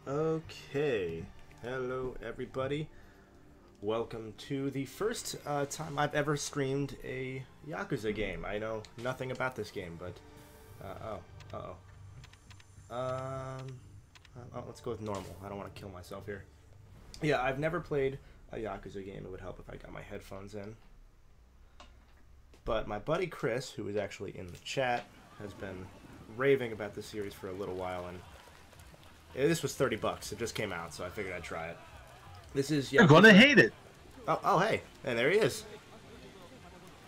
Okay, hello everybody. Welcome to the first time I've ever streamed a Yakuza game. I know nothing about this game, but let's go with normal. I don't want to kill myself here. Yeah, I've never played a Yakuza game. It would help if I got my headphones in. But my buddy Chris, who is actually in the chat, has been raving about this series for a little while, and this was $30. It just came out, so I figured I'd try it. This is Yakuza. You're gonna hate it. Oh, hey, and there he is.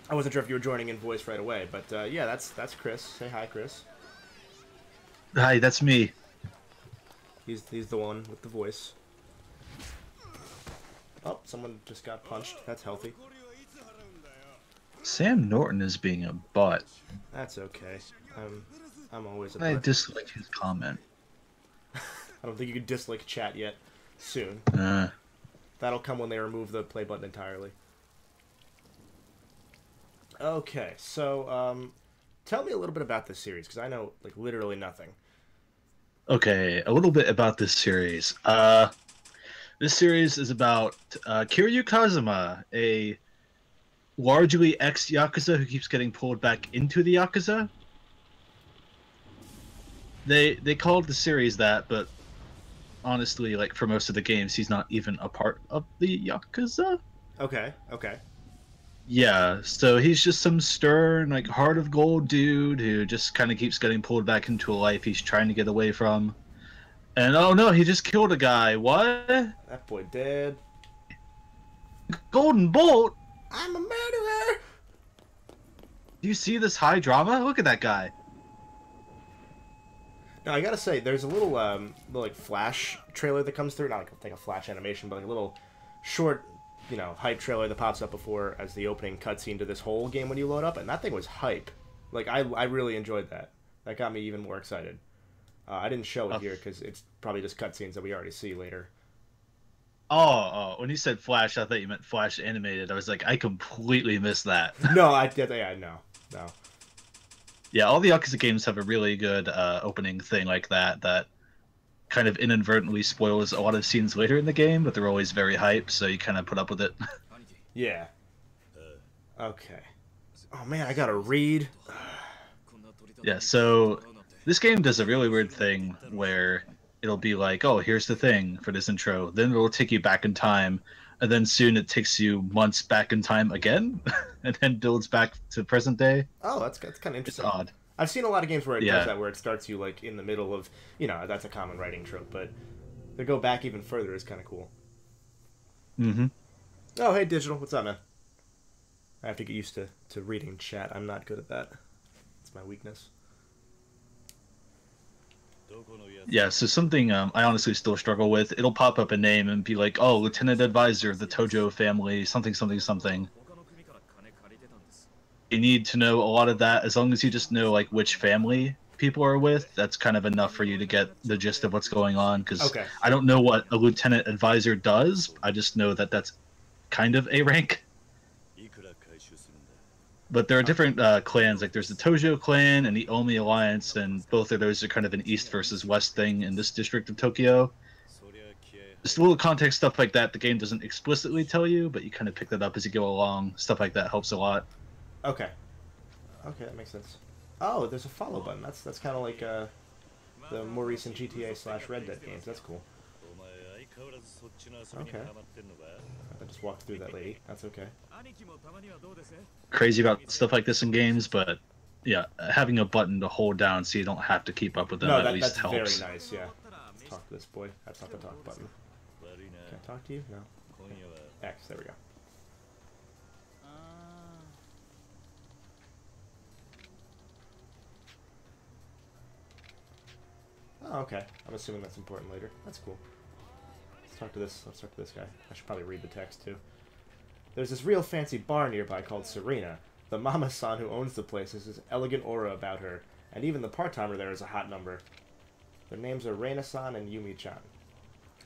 I wasn't sure if you were joining in voice right away, but yeah, that's Chris. Say hi, Chris. Hi, that's me. He's the one with the voice. Oh, someone just got punched. That's healthy. Sam Norton is being a butt. That's okay. I'm always a I butt. dislike his comment. I don't think you can dislike chat yet. Soon. That'll come when they remove the play button entirely. Okay, so tell me a little bit about this series, because I know like literally nothing. Okay, a little bit about this series. This series is about Kiryu Kazuma, a largely ex-Yakuza who keeps getting pulled back into the Yakuza. They called the series that, but honestly, like for most of the games, he's not even a part of the Yakuza. Okay. Yeah, so he's just some stern, like heart of gold dude who just kind of keeps getting pulled back into a life he's trying to get away from. And oh no, he just killed a guy. What? That boy dead. Golden Bolt? I'm a murderer! Do you see this high drama? Look at that guy. Now, I gotta say, there's a little like flash trailer that comes through. Not like a flash animation, but like a little short, hype trailer that pops up before as the opening cutscene to this whole game when you load up, and that thing was hype. Like, I really enjoyed that. That got me even more excited. I didn't show it here because it's probably just cutscenes that we already see later. Oh, when you said flash, I thought you meant flash animated. I was like, I completely missed that. No, no. Yeah, all the Yakuza games have a really good opening thing like that kind of inadvertently spoils a lot of scenes later in the game, but they're always very hype, so you kind of put up with it. Yeah. Okay. Oh man, I gotta read. Yeah, so this game does a really weird thing where it'll be like, oh, here's the thing for this intro, then it'll take you back in time, and then soon it takes you months back in time again, and then builds back to present day. Oh, that's kind of interesting. It's odd. I've seen a lot of games where it does that, where it starts you like in the middle of, that's a common writing trope, but to go back even further is kind of cool. Mm-hmm. Oh, hey, Digital, what's up, man? I have to get used to reading chat. I'm not good at that. It's my weakness. Yeah, so something I honestly still struggle with. It'll pop up a name and be like, oh, Lieutenant Advisor of the Tojo family, something, something, something. You need to know a lot of that. As long as you just know like which family people are with, that's kind of enough for you to get the gist of what's going on. Because I don't know what a Lieutenant Advisor does. I just know that that's kind of a rank. But there are different clans. Like there's the Tojo clan and the Omi Alliance, and both of those are kind of an east versus west thing in this district of Tokyo. Just a little context stuff like that. The game doesn't explicitly tell you, but you kind of pick that up as you go along. Stuff like that helps a lot. Okay, that makes sense. Oh, there's a follow button. That's kind of like the more recent GTA/Red Dead games. That's cool. Okay. I just walked through that lady. That's okay. Crazy about stuff like this in games, but yeah, having a button to hold down so you don't have to keep up with them at least helps. That's very nice, yeah. Let's talk to this boy. That's not the talk button. Can I talk to you? No. Okay. X, there we go. Oh, okay. I'm assuming that's important later. That's cool. Let's talk to this guy. I should probably read the text too. There's this real fancy bar nearby called Serena. The mama-san who owns the place has this elegant aura about her, and even the part-timer there is a hot number. Their names are Reina-san and Yumi-chan.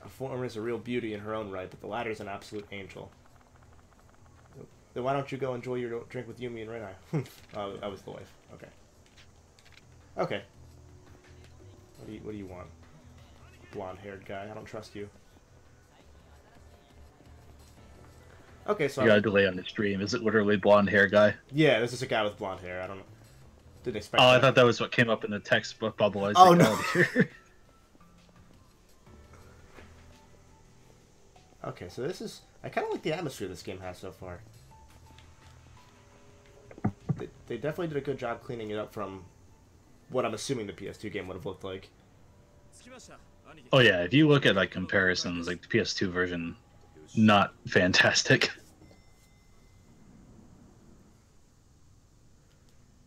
The former is a real beauty in her own right, but the latter is an absolute angel. Then why don't you go enjoy your drink with Yumi and Reina? Oh, I was the wife. Okay. Okay. What do you want? blonde-haired guy. I don't trust you. Okay, so You got a delay on the stream. Is it literally blonde hair guy? yeah, this is a guy with blonde hair. I don't know. Didn't expect. Oh, that. I thought that was what came up in the text bubble. I was Oh like, no. here. Okay, so this is... I kind of like the atmosphere this game has so far. They definitely did a good job cleaning it up from what I'm assuming the PS2 game would have looked like. Oh yeah, if you look at like comparisons, like the PS2 version, not fantastic.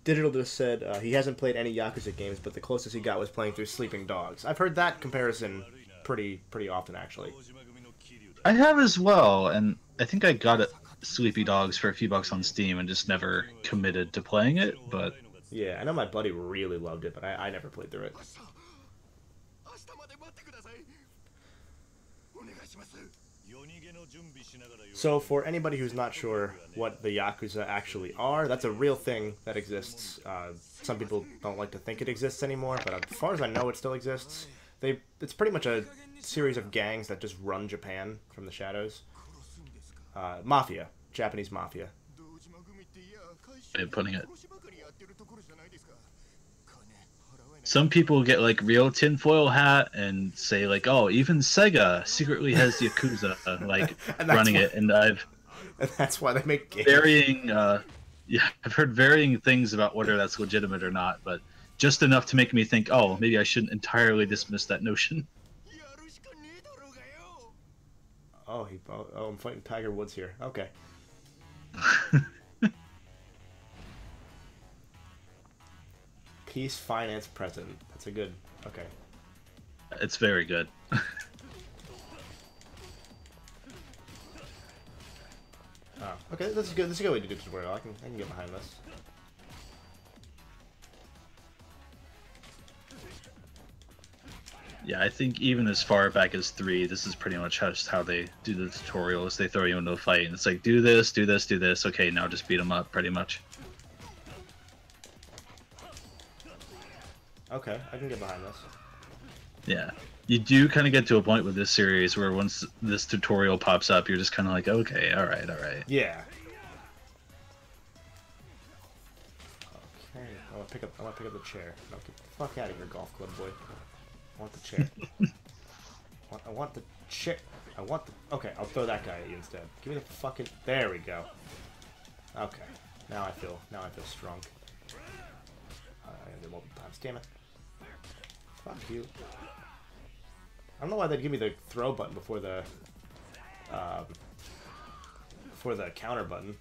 Digital just said he hasn't played any Yakuza games, but the closest he got was playing through Sleeping Dogs. I've heard that comparison pretty often, actually. I have as well, and I think I got it Sleepy Dogs for a few bucks on Steam and just never committed to playing it, but... Yeah, I know my buddy really loved it, but I never played through it. So, for anybody who's not sure what the Yakuza actually are, that's a real thing that exists. Some people don't like to think it exists anymore, but as far as I know, it still exists. It's pretty much a series of gangs that just run Japan from the shadows. Mafia. Japanese mafia. Way of putting it. Some people get like real tinfoil hat and say like, oh, even Sega secretly has Yakuza like running it, and And that's why they make games. varying I've heard varying things about whether that's legitimate or not, but just enough to make me think, oh, maybe I shouldn't entirely dismiss that notion. Oh, I'm fighting Tiger Woods here. Okay. Peace Finance President. That's a good... Okay. It's very good. Oh, okay, this is good. This is a good way to do tutorial. I can get behind this. Yeah, I think even as far back as 3, this is pretty much just how they do the tutorials. They throw you into a fight, and it's like, do this, do this, do this. Okay, now just beat them up, pretty much. Okay, I can get behind this. Yeah. You do kind of get to a point with this series where once this tutorial pops up, you're just kind of like, okay, alright, alright. Yeah. Okay, I want to pick up the chair. No, get the fuck out of here, golf club boy. I want the chair. I want the chair. Okay, I'll throw that guy at you instead. Give me the fucking... There we go. Okay. Now I feel strong. I gotta do multiple times. Damn it. Fuck you. I don't know why they'd give me the throw button before the counter button.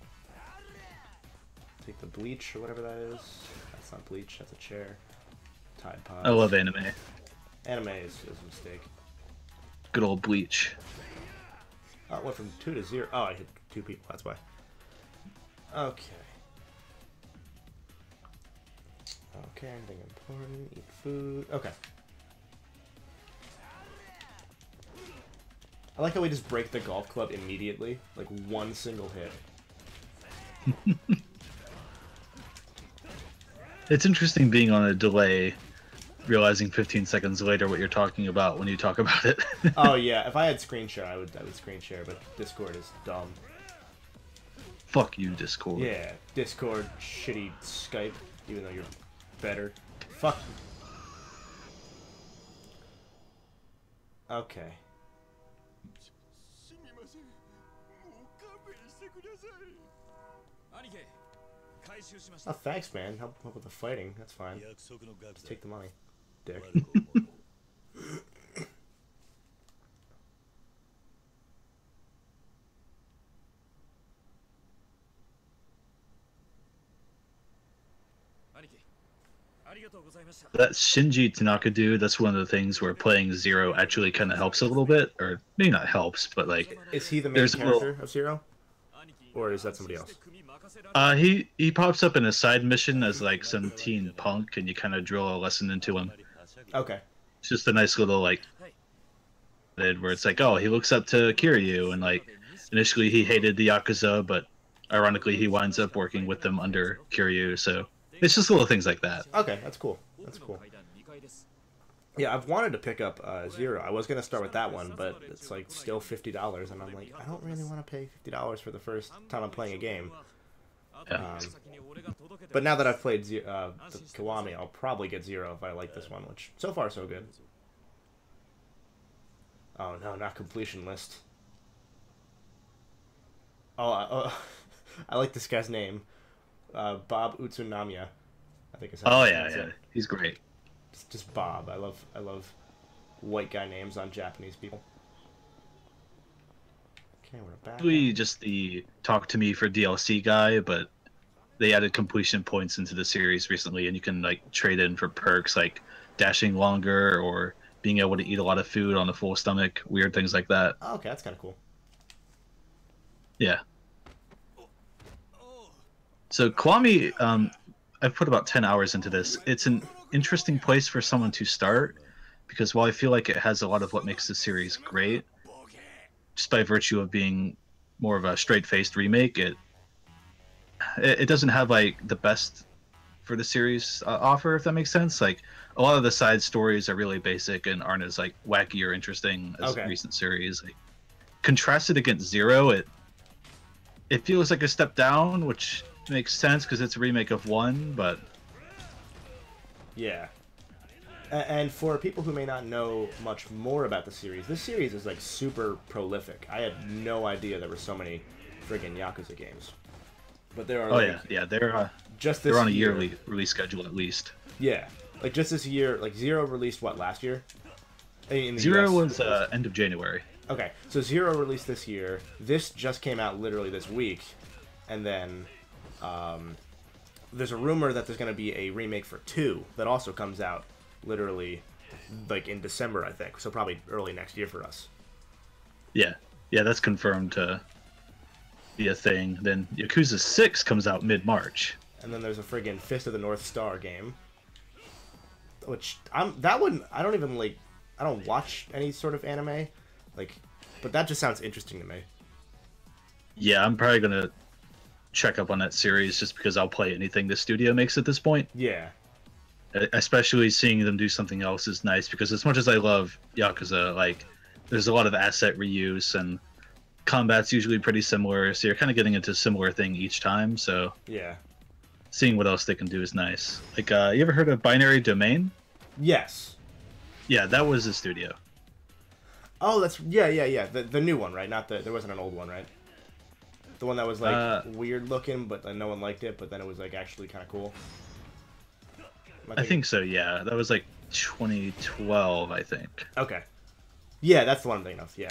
Take the bleach or whatever that is. That's not bleach, that's a chair. Tide Pod. I love anime. Anime is a mistake. Good old Bleach. Oh, it went from 2 to 0. Oh, I hit 2 people, that's why. Okay. Okay, anything important? Eat food. Okay. I like how we just break the golf club immediately. Like, one single hit. It's interesting being on a delay, realizing 15 seconds later what you're talking about when you talk about it. Oh yeah, if I had screen share, I would screen share, but Discord is dumb. Fuck you, Discord. Yeah, Discord, shitty Skype, even though you're better. Fuck. Okay. Oh, thanks, man. Help with the fighting. That's fine. Just take the money, dick. That Shinji Tanaka dude, that's one of the things where playing Zero actually kind of helps a little bit, or maybe not helps, but like... Is he the main character of Zero? Or is that somebody else? He pops up in a side mission as like some teen punk, and you kind of drill a lesson into him. Okay. It's just a nice little like... where it's like, oh, he looks up to Kiryu, and like, initially he hated the Yakuza, but ironically he winds up working with them under Kiryu, so... It's just little things like that. Okay, that's cool. That's cool. Yeah, I've wanted to pick up Zero. I was gonna start with that one, but it's like still $50, and I'm like, I don't really want to pay $50 for the first time I'm playing a game. Yeah. But now that I've played the Kiwami, I'll probably get Zero if I like this one, which so far so good. Oh no, not completion list. Oh, I like this guy's name, Bob Utsunamiya. I think is how Oh you yeah, pronounce yeah. it. He's great. Just Bob. I love white guy names on Japanese people. Okay, we're back. Probably just the talk to me for DLC guy, but they added completion points into the series recently, and you can like trade in for perks like dashing longer or being able to eat a lot of food on a full stomach, weird things like that. Oh, okay, that's kind of cool. Yeah. So Kiwami, I've put about 10 hours into this. It's an interesting place for someone to start because while I feel like it has a lot of what makes the series great, just by virtue of being more of a straight-faced remake, it doesn't have like the best for the series offer, if that makes sense. Like a lot of the side stories are really basic and aren't as like wacky or interesting as Okay. recent series. Like, contrasted against Zero, it feels like a step down, which makes sense because it's a remake of one, but Yeah. And for people who may not know much more about the series, this series is like super prolific. I had no idea there were so many friggin' Yakuza games. But there are yeah, they're just this they're on a year, yearly release schedule at least. yeah, like just this year, like Zero released what last year? In the Zero US. was end of January. Okay, so Zero released this year. This just came out literally this week, and then there's a rumor that there's going to be a remake for 2 that also comes out literally like in December, I think. So probably early next year for us. Yeah, that's confirmed to be a thing. Then Yakuza 6 comes out mid-March. And then there's a friggin' Fist of the North Star game, which that one I don't even like. I don't watch any sort of anime, like, but that just sounds interesting to me. Yeah, I'm probably gonna check up on that series just because I'll play anything the studio makes at this point. Yeah. Especially seeing them do something else is nice because as much as I love Yakuza, like there's a lot of asset reuse and combat's usually pretty similar, so you're kind of getting into a similar thing each time. So Yeah. seeing what else they can do is nice. Like, you ever heard of Binary Domain? Yes. Yeah, that was the studio. Oh, that's yeah. The new one, right? Not there wasn't an old one, right? The one that was like weird looking, but then no one liked it. But then it was like actually kind of cool. I think so. Yeah, that was like 2012, I think. Okay. Yeah, that's the one I'm thinking of. Yeah.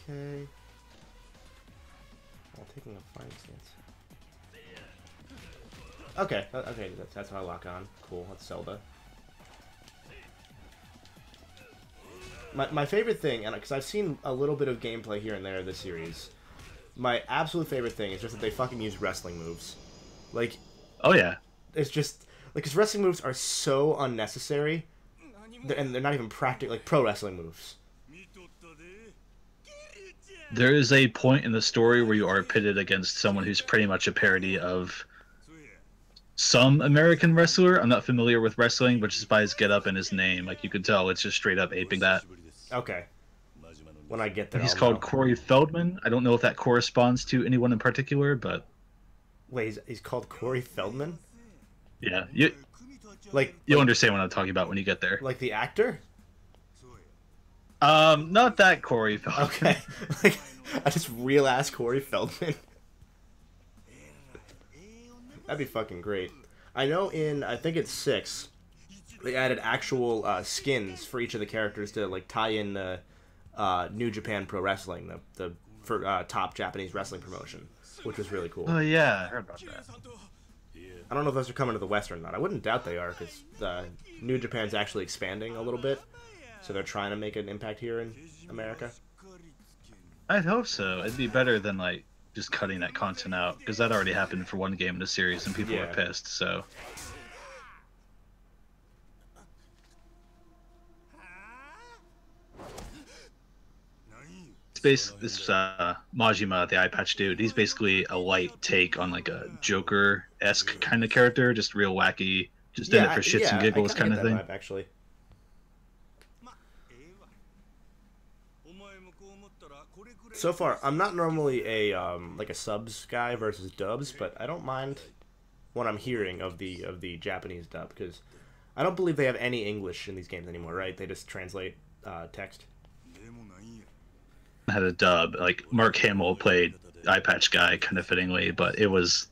Okay. Well, taking a fighting stance. Okay, okay, that's how I lock on. Cool, that's Zelda. My favorite thing, and because I've seen a little bit of gameplay here and there of this series, my absolute favorite thing is just that they fucking use wrestling moves. Like, oh yeah, it's just like because wrestling moves are so unnecessary, and they're not even practical, like pro wrestling moves. there is a point in the story where you are pitted against someone who's pretty much a parody of some American wrestler. I'm not familiar with wrestling, but just by his getup and his name, like you could tell, it's just straight up aping that. Okay. When I get there, He's I'll called know. Corey Feldman. I don't know if that corresponds to anyone in particular, but Wait, he's called Corey Feldman? yeah, Like you'll understand what I'm talking about when you get there. Like the actor? Not that Corey Feldman. Okay. Like I just real ass Corey Feldman. That'd be fucking great. I know I think it's 6, they added actual skins for each of the characters to like tie in the New Japan Pro Wrestling, the top Japanese wrestling promotion, which was really cool. Oh yeah, I heard about that. I don't know if those are coming to the West or not. I wouldn't doubt they are because New Japan's actually expanding a little bit, so they're trying to make an impact here in America. I'd hope so. It'd be better than like just cutting that content out because that already happened for one game in the series and people were pissed. So Majima, the eye patch dude. He's basically a light take on like a Joker-esque kind of character, just real wacky, just in it for shits and giggles I kind of get that thing. vibe, actually. So far, I'm not normally a like a subs guy versus dubs, but I don't mind what I'm hearing of the Japanese dub, because I don't believe they have any English in these games anymore, right? They just translate text. Had a dub, like Mark Hamill played eye patch guy kind of fittingly, but it was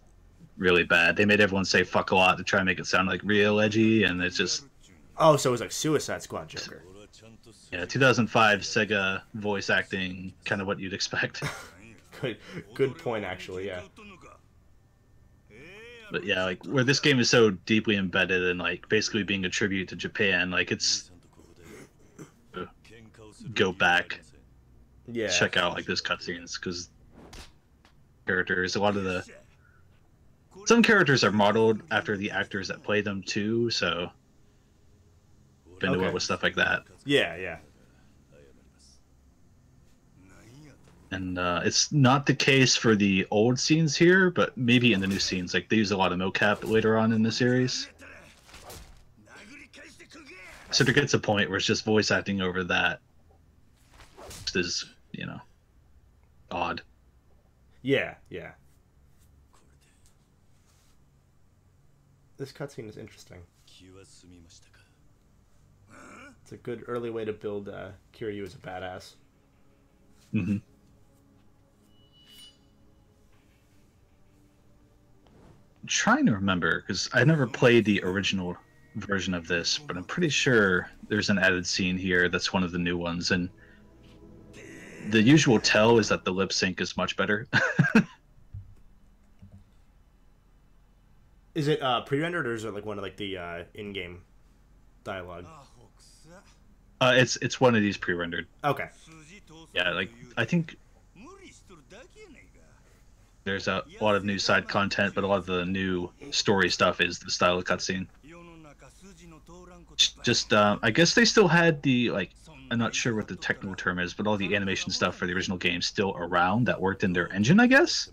really bad. They made everyone say fuck a lot to try and make it sound like real edgy, and it's just... Oh, so it was like Suicide Squad Joker. Yeah, 2005 Sega voice acting, kind of what you'd expect. Good point, actually, yeah. But yeah, like, where this game is so deeply embedded and, like, basically being a tribute to Japan, like, it's... Go back. Yeah. Check out, like, those cutscenes, because characters, a lot of the... Some characters are modeled after the actors that play them, too, so... Been to it with stuff like that. Yeah, yeah. And it's not the case for the old scenes here, but maybe in the new scenes. Like, they use a lot of mocap later on in the series. So there gets a point where it's just voice acting over that. Which is, you know, odd. Yeah, yeah. This cutscene is interesting. It's a good early way to build Kiryu as a badass. Mm-hmm. I'm trying to remember, because I never played the original version of this, but I'm pretty sure there's an added scene here that's one of the new ones, and the usual tell is that the lip sync is much better. Is it pre-rendered, or is it like one of like the in-game dialogue? It's one of these pre-rendered. Okay. Yeah, like, I think there's a lot of new side content, but a lot of the new story stuff is the style of cutscene. Just, I guess they still had the, like, I'm not sure what the technical term is, but all the animation stuff for the original game still around that worked in their engine, I guess?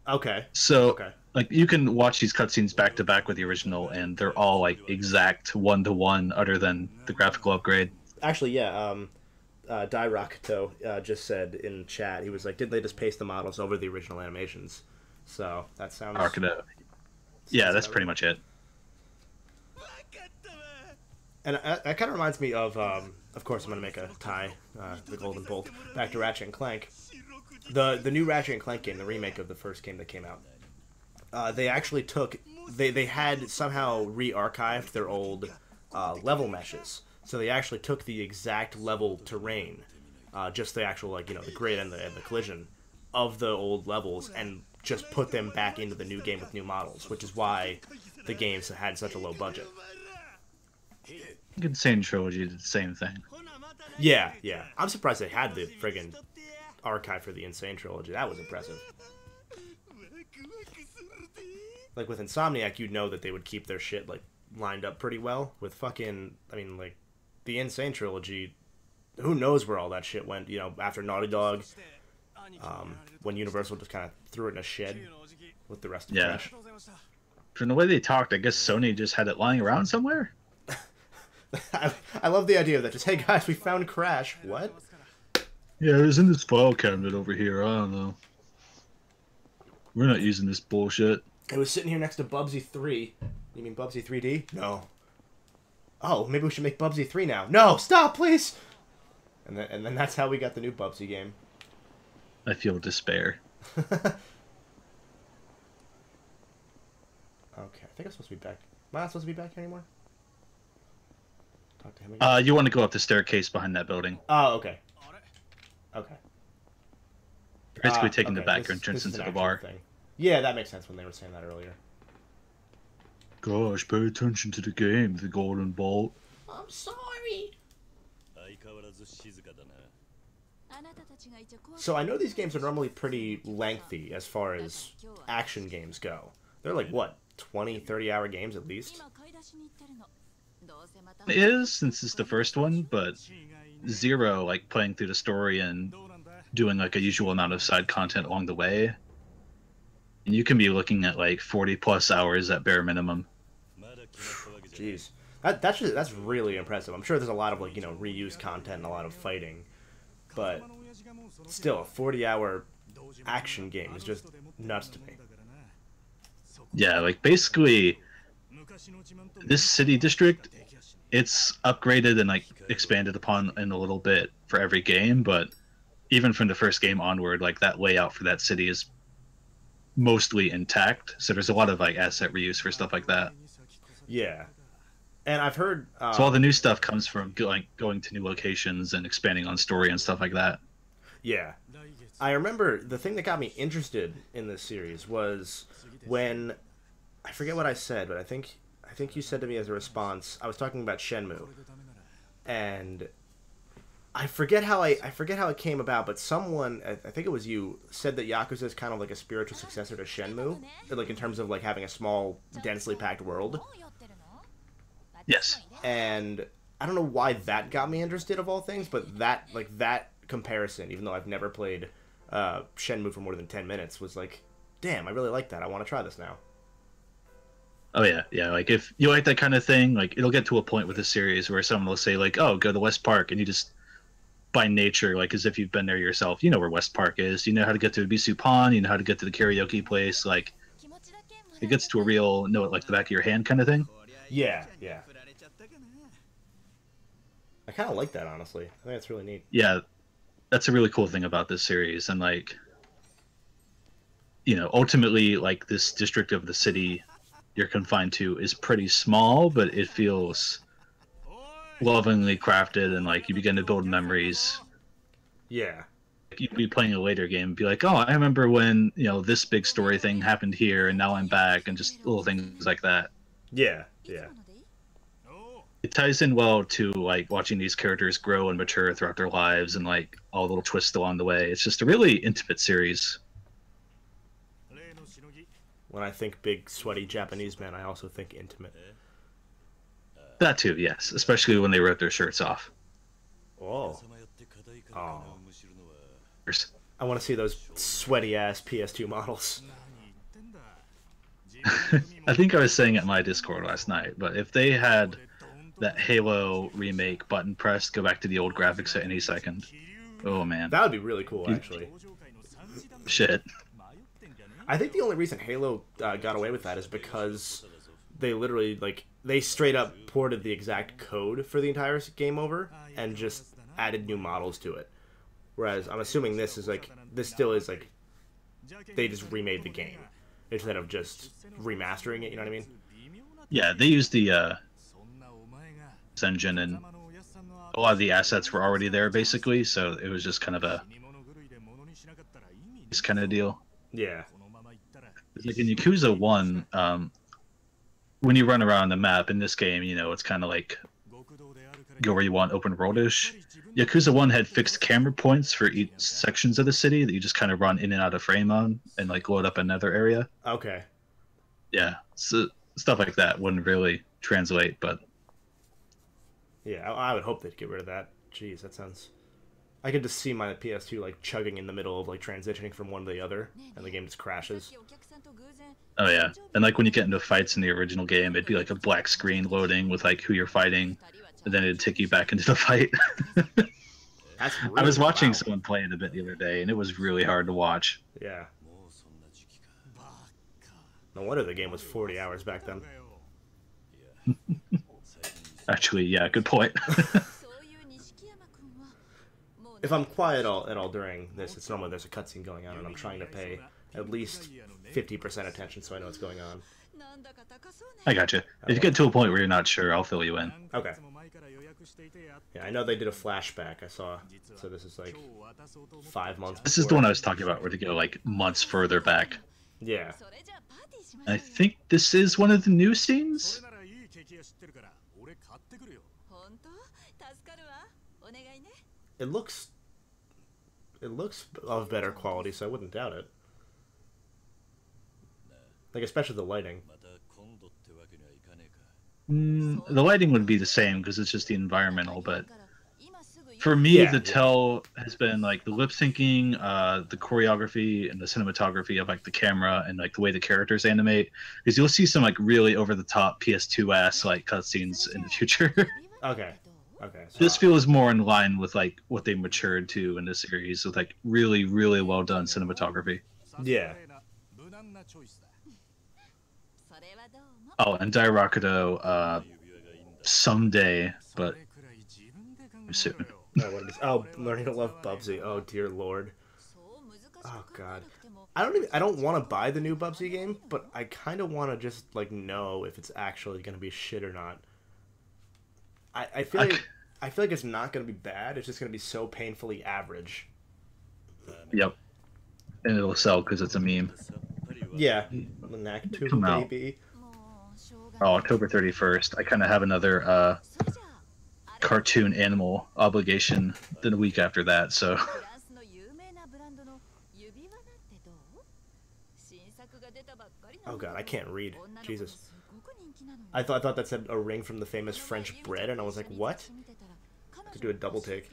Okay. So, okay. Like, you can watch these cutscenes back to back with the original, and they're all, like, exact one-to-one, other than the graphical upgrade. Actually, yeah, Dai Rakuto just said in chat, he was like, did they just paste the models over the original animations? So, that sounds... Rakuto. Yeah, that's pretty much it. And that kind of reminds me of course, I'm going to make a tie, the Golden Bolt, back to Ratchet and Clank. The new Ratchet and Clank game, the remake of the first game that came out, they actually took... They had somehow re-archived their old level meshes. So they actually took the exact level terrain, just the actual, like, you know, the grid and the collision of the old levels, and just put them back into the new game with new models, which is why the games had such a low budget. Insane Trilogy did the same thing. Yeah, yeah. I'm surprised they had the friggin' archive for the Insane Trilogy. That was impressive. Like, with Insomniac, you'd know that they would keep their shit, like, lined up pretty well. With fucking, I mean, like, the Insane Trilogy, who knows where all that shit went, you know, after Naughty Dog, when Universal just kind of threw it in a shed with the rest of the trash. From the way they talked, I guess Sony just had it lying around somewhere? I love the idea of that. Just, hey guys, we found Crash. What? Yeah, it was in this file cabinet over here. I don't know. We're not using this bullshit. It was sitting here next to Bubsy 3. You mean Bubsy 3D? No. Oh, maybe we should make Bubsy 3 now. No, stop, please! And then that's how we got the new Bubsy game. I feel despair. Okay, I think I'm supposed to be back. Am I not supposed to be back here anymore? Talk to him again. You want to go up the staircase behind that building. Oh, okay. Okay. Basically taking the back entrance into the bar. Thing. Yeah, that makes sense when they were saying that earlier. Gosh, pay attention to the game, the Golden Bolt. I'm sorry. So I know these games are normally pretty lengthy as far as action games go. They're like, what, 20, 30-hour games at least? It is, since it's the first one, but Zero, like, playing through the story in doing like a usual amount of side content along the way. And you can be looking at like 40 plus hours at bare minimum. Jeez. That's really impressive. I'm sure there's a lot of, like, you know, reused content and a lot of fighting. But still, a 40-hour action game is just nuts to me. Yeah, like basically this city district, it's upgraded and like expanded upon in a little bit for every game, but even from the first game onward, like that layout for that city is mostly intact. So there's a lot of like asset reuse for stuff like that. Yeah. And I've heard... so all the new stuff comes from going to new locations and expanding on story and stuff like that. Yeah. I remember the thing that got me interested in this series was when... I forget what I said, but I think you said to me as a response, I was talking about Shenmue. And I forget how it came about, but someone, I think it was you, said that Yakuza is kind of like a spiritual successor to Shenmue, like in terms of like having a small, densely packed world. Yes. And I don't know why that got me interested of all things, but that comparison, even though I've never played Shenmue for more than 10 minutes, was like, damn, I really like that. I want to try this now. Oh yeah. Like if you like that kind of thing, like it'll get to a point with a series where someone will say like, "Oh, go to West Park," and you just, by nature, like as if you've been there yourself, you know where West Park is. You know how to get to Ibisu Pond. You know how to get to the karaoke place. Like it gets to a real know it like the back of your hand kind of thing. Yeah. I kind of like that, honestly. I think that's really neat. Yeah, that's a really cool thing about this series, and like, you know, ultimately, like this district of the city you're confined to is pretty small, but it feels lovingly crafted, and like you begin to build memories. Yeah. You'd be playing a later game and be like, oh, I remember when, you know, this big story thing happened here and now I'm back, and just little things like that. Yeah. It ties in well to like watching these characters grow and mature throughout their lives and like all the little twists along the way. It's just a really intimate series. When I think big, sweaty Japanese men, I also think intimate. That too, yes. Especially when they rip their shirts off. Oh. I want to see those sweaty-ass PS2 models. I think I was saying it in my Discord last night, but if they had that Halo remake button pressed, go back to the old graphics at any second. Oh, man. That would be really cool, actually. Shit. I think the only reason Halo got away with that is because they literally, like, they straight up ported the exact code for the entire game over and just added new models to it. Whereas I'm assuming this still is like, they just remade the game instead of just remastering it, you know what I mean? Yeah, they used the engine, and a lot of the assets were already there, basically, so it was just kind of this kind of deal. Yeah. Like in Yakuza 1, when you run around the map in this game, you know, it's kind of like go where you want, open world-ish. Yakuza 1 had fixed camera points for each sections of the city that you just kind of run in and out of frame on and like load up another area. Okay. Yeah, so stuff like that wouldn't really translate, but yeah, I would hope they'd get rid of that. Jeez, that sounds... I could just see my PS2 like chugging in the middle of like transitioning from one to the other, and the game just crashes. Oh yeah, and like when you get into fights in the original game, it'd be like a black screen loading with like who you're fighting, and then it'd take you back into the fight. That's really, I was watching someone play it a bit the other day, and it was really hard to watch. Yeah. No wonder the game was 40 hours back then. Actually, yeah, good point. If I'm quiet at all during this, it's normally there's a cutscene going on, and I'm trying to pay at least 50% attention so I know what's going on. I gotcha. If you get to a point where you're not sure, I'll fill you in. Okay. Yeah, I know they did a flashback, I saw. So this is like 5 months before. This is the one I was talking about, where they go like months further back. Yeah. I think this is one of the new scenes? It looks of better quality, so I wouldn't doubt it. Like, especially the lighting. The lighting would be the same because it's just the environmental, but For me, Yeah, the yeah. tell has been like the lip syncing, the choreography, and the cinematography of like the camera and like the way the characters animate. Because you'll see some like really over the top PS2 ass like cutscenes in the future. Okay. Okay. So This feels more in line with like what they matured to in the series with like really, really well done cinematography. yeah. Oh, and Dairakudo, someday, but soon. Oh, what it is? Oh, learning to love Bubsy. Oh dear lord. Oh god. I don't want to buy the new Bubsy game, but I kind of want to just like know if it's actually going to be shit or not. I feel I, like I feel like it's not going to be bad. It's just going to be so painfully average. yep, and it'll sell because it's a meme. Yeah. The Knack 2 Come out. baby. Oh, October 31st. I kind of have another cartoon animal obligation the week after that, so Oh god, I can't read. Jesus. I thought that said a ring from the famous French bread, and I was like, what? I have to do a double take.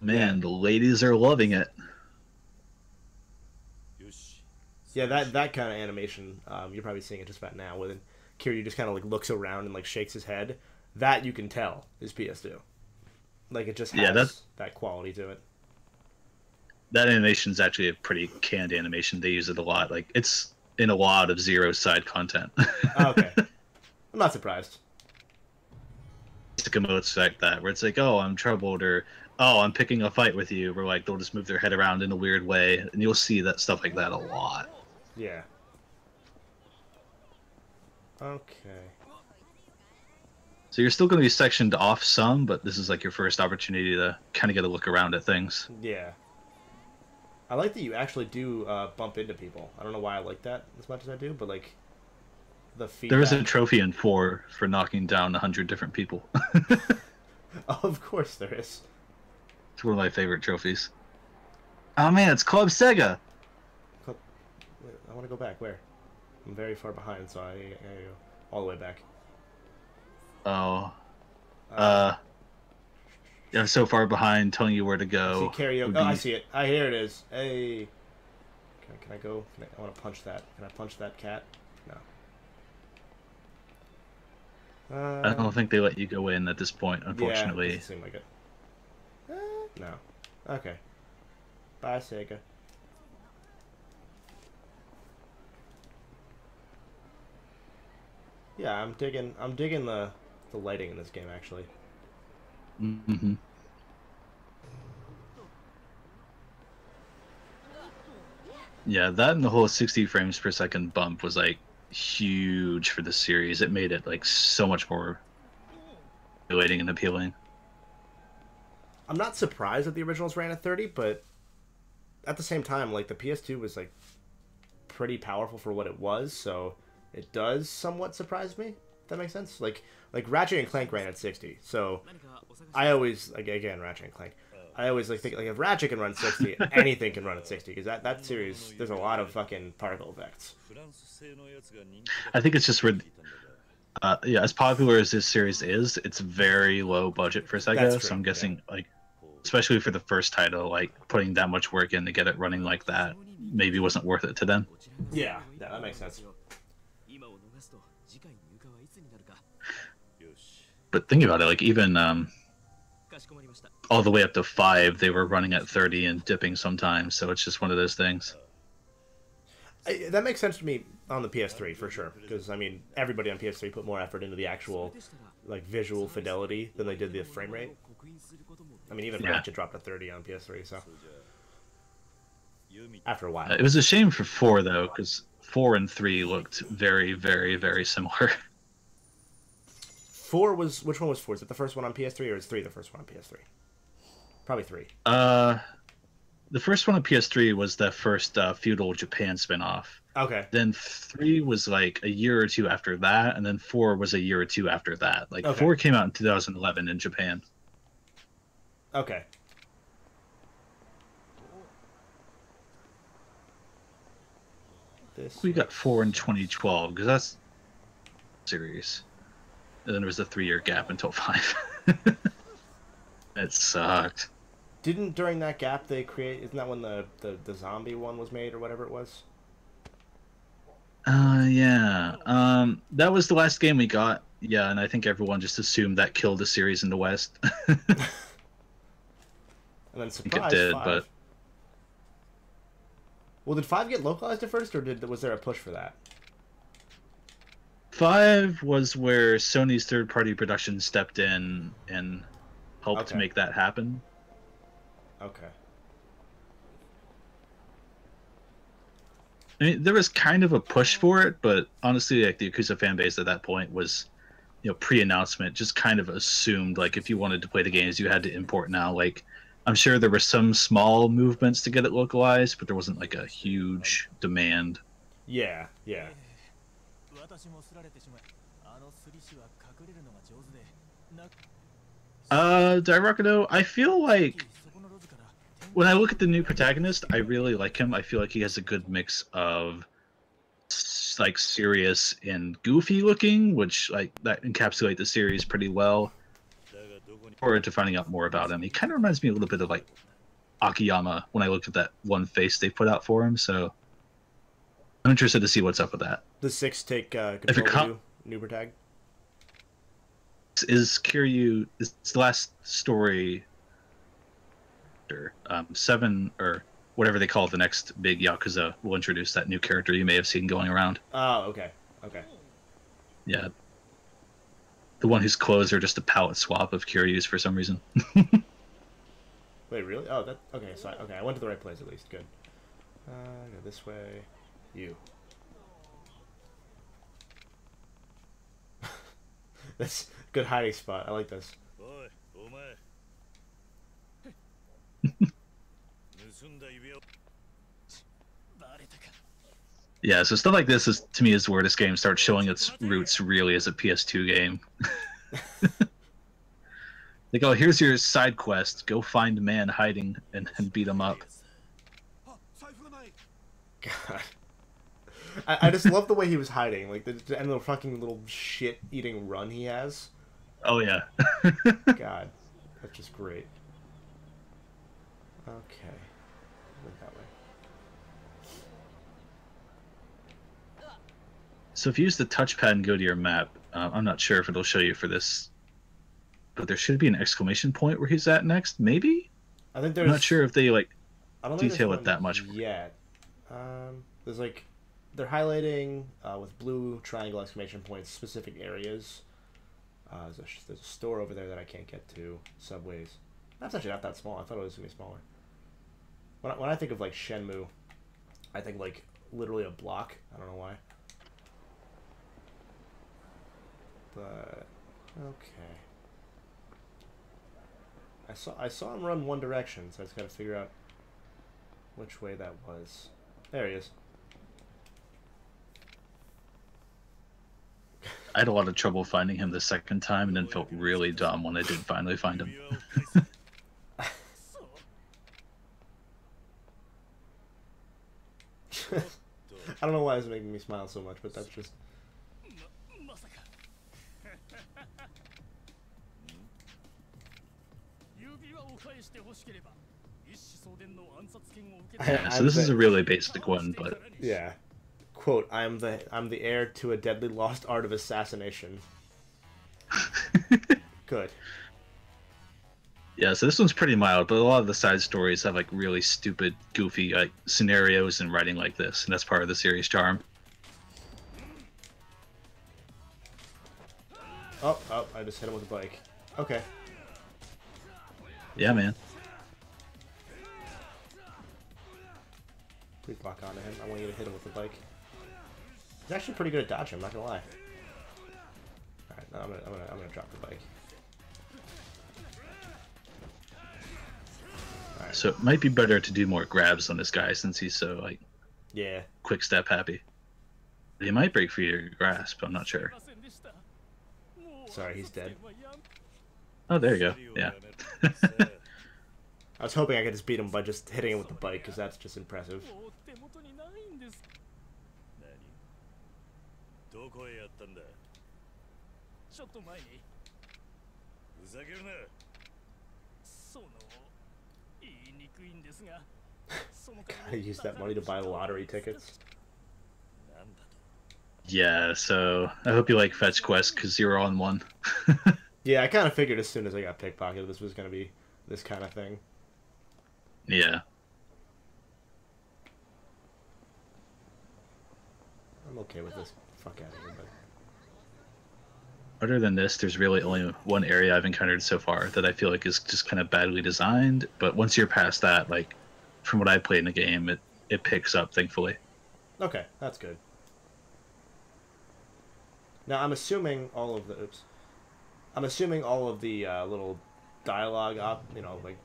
man, the ladies are loving it. Yeah, that kind of animation, you're probably seeing it just about now, when Kiryu just kind of like looks around and like shakes his head. That you can tell is PS2. Like it just has Yeah, that quality to it. that animation is actually a pretty canned animation. They use it a lot. Like it's in a lot of Zero side content. Oh, okay, I'm not surprised. It's like emotes like that, where it's like, oh, I'm troubled, or oh, I'm picking a fight with you, where like they'll just move their head around in a weird way, and you'll see that stuff like that a lot. Yeah. Okay. So you're still going to be sectioned off some, but this is like your first opportunity to kind of get a look around at things. Yeah. I like that you actually do bump into people. I don't know why I like that as much as I do, but like the There is a feedback. trophy in 4 for knocking down 100 different people. Oh, of course there is. It's one of my favorite trophies. Oh man, it's Club Sega. Wait, I want to go back. Where? I'm very far behind, so I gotta go all the way back. Oh, Uh, I'm so far behind telling you where to I see go. karaoke. Would Oh, I be... see it. Ah, here it is. Hey. Can I go? I want to punch that. Can I punch that cat? No. I don't think they let you go in at this point, Yeah, unfortunately. doesn't seem like it. No. Okay. Bye, Sega. Yeah, I'm digging the lighting in this game actually. Mm-hmm. Yeah, that and the whole 60 frames per second bump was like huge for the series. It made it like so much more stimulating and appealing. I'm not surprised that the originals ran at 30, but at the same time, like the PS2 was like pretty powerful for what it was, so it does somewhat surprise me. If that makes sense. Like Ratchet and Clank ran at 60, so I always like again Ratchet and Clank. I always like think like if Ratchet can run 60, anything can run at 60 because that series there's a lot of fucking particle effects. I think it's just where, yeah, as popular as this series is, it's very low budget for That's Sega. true. So I'm Yeah. guessing, like, especially for the first title, like putting that much work in to get it running like that maybe wasn't worth it to them. Yeah, that makes sense. But think about it, like even all the way up to 5, they were running at 30 and dipping sometimes. So it's just one of those things. That makes sense to me on the PS3 for sure, because I mean everybody on PS3 put more effort into the actual like visual fidelity than they did the frame rate. I mean even Yeah. Ratchet dropped to 30 on PS3, so after a while. It was a shame for 4 though, because 4 and 3 looked very, very, very similar. 4 was which one was 4? Is it the first one on PS3 or is 3 the first one on PS3? Probably 3. The first one on PS3 was the first feudal Japan spinoff. Okay. Then 3 was like a year or two after that, and then 4 was a year or two after that. Like Okay. 4 came out in 2011 in Japan. Okay. We got 4 in 2012 because series. And then there was a 3-year gap until 5. It sucked. Didn't during that gap they create? Isn't that when the zombie one was made or whatever it was? Yeah. That was the last game we got. Yeah, and I think everyone just assumed that killed the series in the West. And then I think it surprise, did, 5. but Well, did 5 get localized at first, or was there a push for that? 5 was where Sony's third-party production stepped in and helped to make that happen. Okay. I mean, there was kind of a push for it, but honestly, like the Yakuza fan base at that point was, pre-announcement, just kind of assumed like if you wanted to play the games, you had to import now. Like, I'm sure there were some small movements to get it localized, but there wasn't like a huge demand. Yeah, yeah. Dairakado, I feel like when I look at the new protagonist, I really like him. I feel like he has a good mix of like serious and goofy looking, which like that encapsulate the series pretty well. Forward to finding out more about him. He kind of reminds me a little bit of like Akiyama when I look at that one face they put out for him. So I'm interested to see what's up with that. The 6 take control of new protag? Is Kiryu is the last story 7 or whatever they call it, the next big Yakuza will introduce that new character you may have seen going around. Oh, okay. Okay. Yeah. The one whose clothes are just a palette swap of Kiryu's for some reason. Wait, really? Oh, that... Okay, so I went to the right place at least. Good. Go this way. You. That's a good hiding spot. I like this. Yeah, so stuff like this is to me is where this game starts showing its roots really as a PS2 game. Like, oh, here's your side quest. Go find man hiding and beat him up. God. I just love the way he was hiding. Like, the fucking little shit-eating run he has. Oh, yeah. God. That's just great. Okay. Went that way. So if you use the touchpad and go to your map, I'm not sure if it'll show you for this, but there should be an exclamation point where he's at next, maybe? I think there's... I'm not sure if they, like, I don't detail it that much. Yet. There's, like... They're highlighting with blue triangle exclamation points specific areas. There's a store over there that I can't get to. Subways. That's actually not that small. I thought it was going to be smaller. When I think of, like, Shenmue, I think, like, literally a block. I don't know why. But... Okay. I saw him run one direction, so I just got to figure out which way that was. There he is. I had a lot of trouble finding him the second time and then felt really dumb when I did finally find him. I don't know why it's making me smile so much, but that's just... So this is a really basic one, but... Yeah. Quote, I'm the heir to a deadly lost art of assassination. Good. Yeah, so this one's pretty mild, but a lot of the side stories have like really stupid, goofy like scenarios and writing like this, and that's part of the series' charm. Oh, I just hit him with a bike. Okay. Yeah, man. Please lock onto him. I want you to hit him with the bike. He's actually pretty good at dodging, I'm not gonna lie. Alright, no, I'm gonna drop the bike. Right. So it might be better to do more grabs on this guy since he's so like quick step happy. He might break free your grasp, I'm not sure. Sorry, he's dead. Oh, there you go. Yeah. I was hoping I could just beat him by just hitting him with the bike, because that's just impressive. Gotta use that money to buy lottery tickets. Yeah, so I hope you like fetch quests because you're on one. Yeah, I kind of figured as soon as I got pickpocketed this was gonna be this kind of thing. Yeah. I'm okay with this. Fuck out of here, but... Other than this, there's really only one area I've encountered so far that I feel like is just kind of badly designed. But once you're past that, like, from what I played in the game, it picks up, thankfully. Okay, that's good. Now, I'm assuming all of the... Oops. I'm assuming all of the little dialogue, like,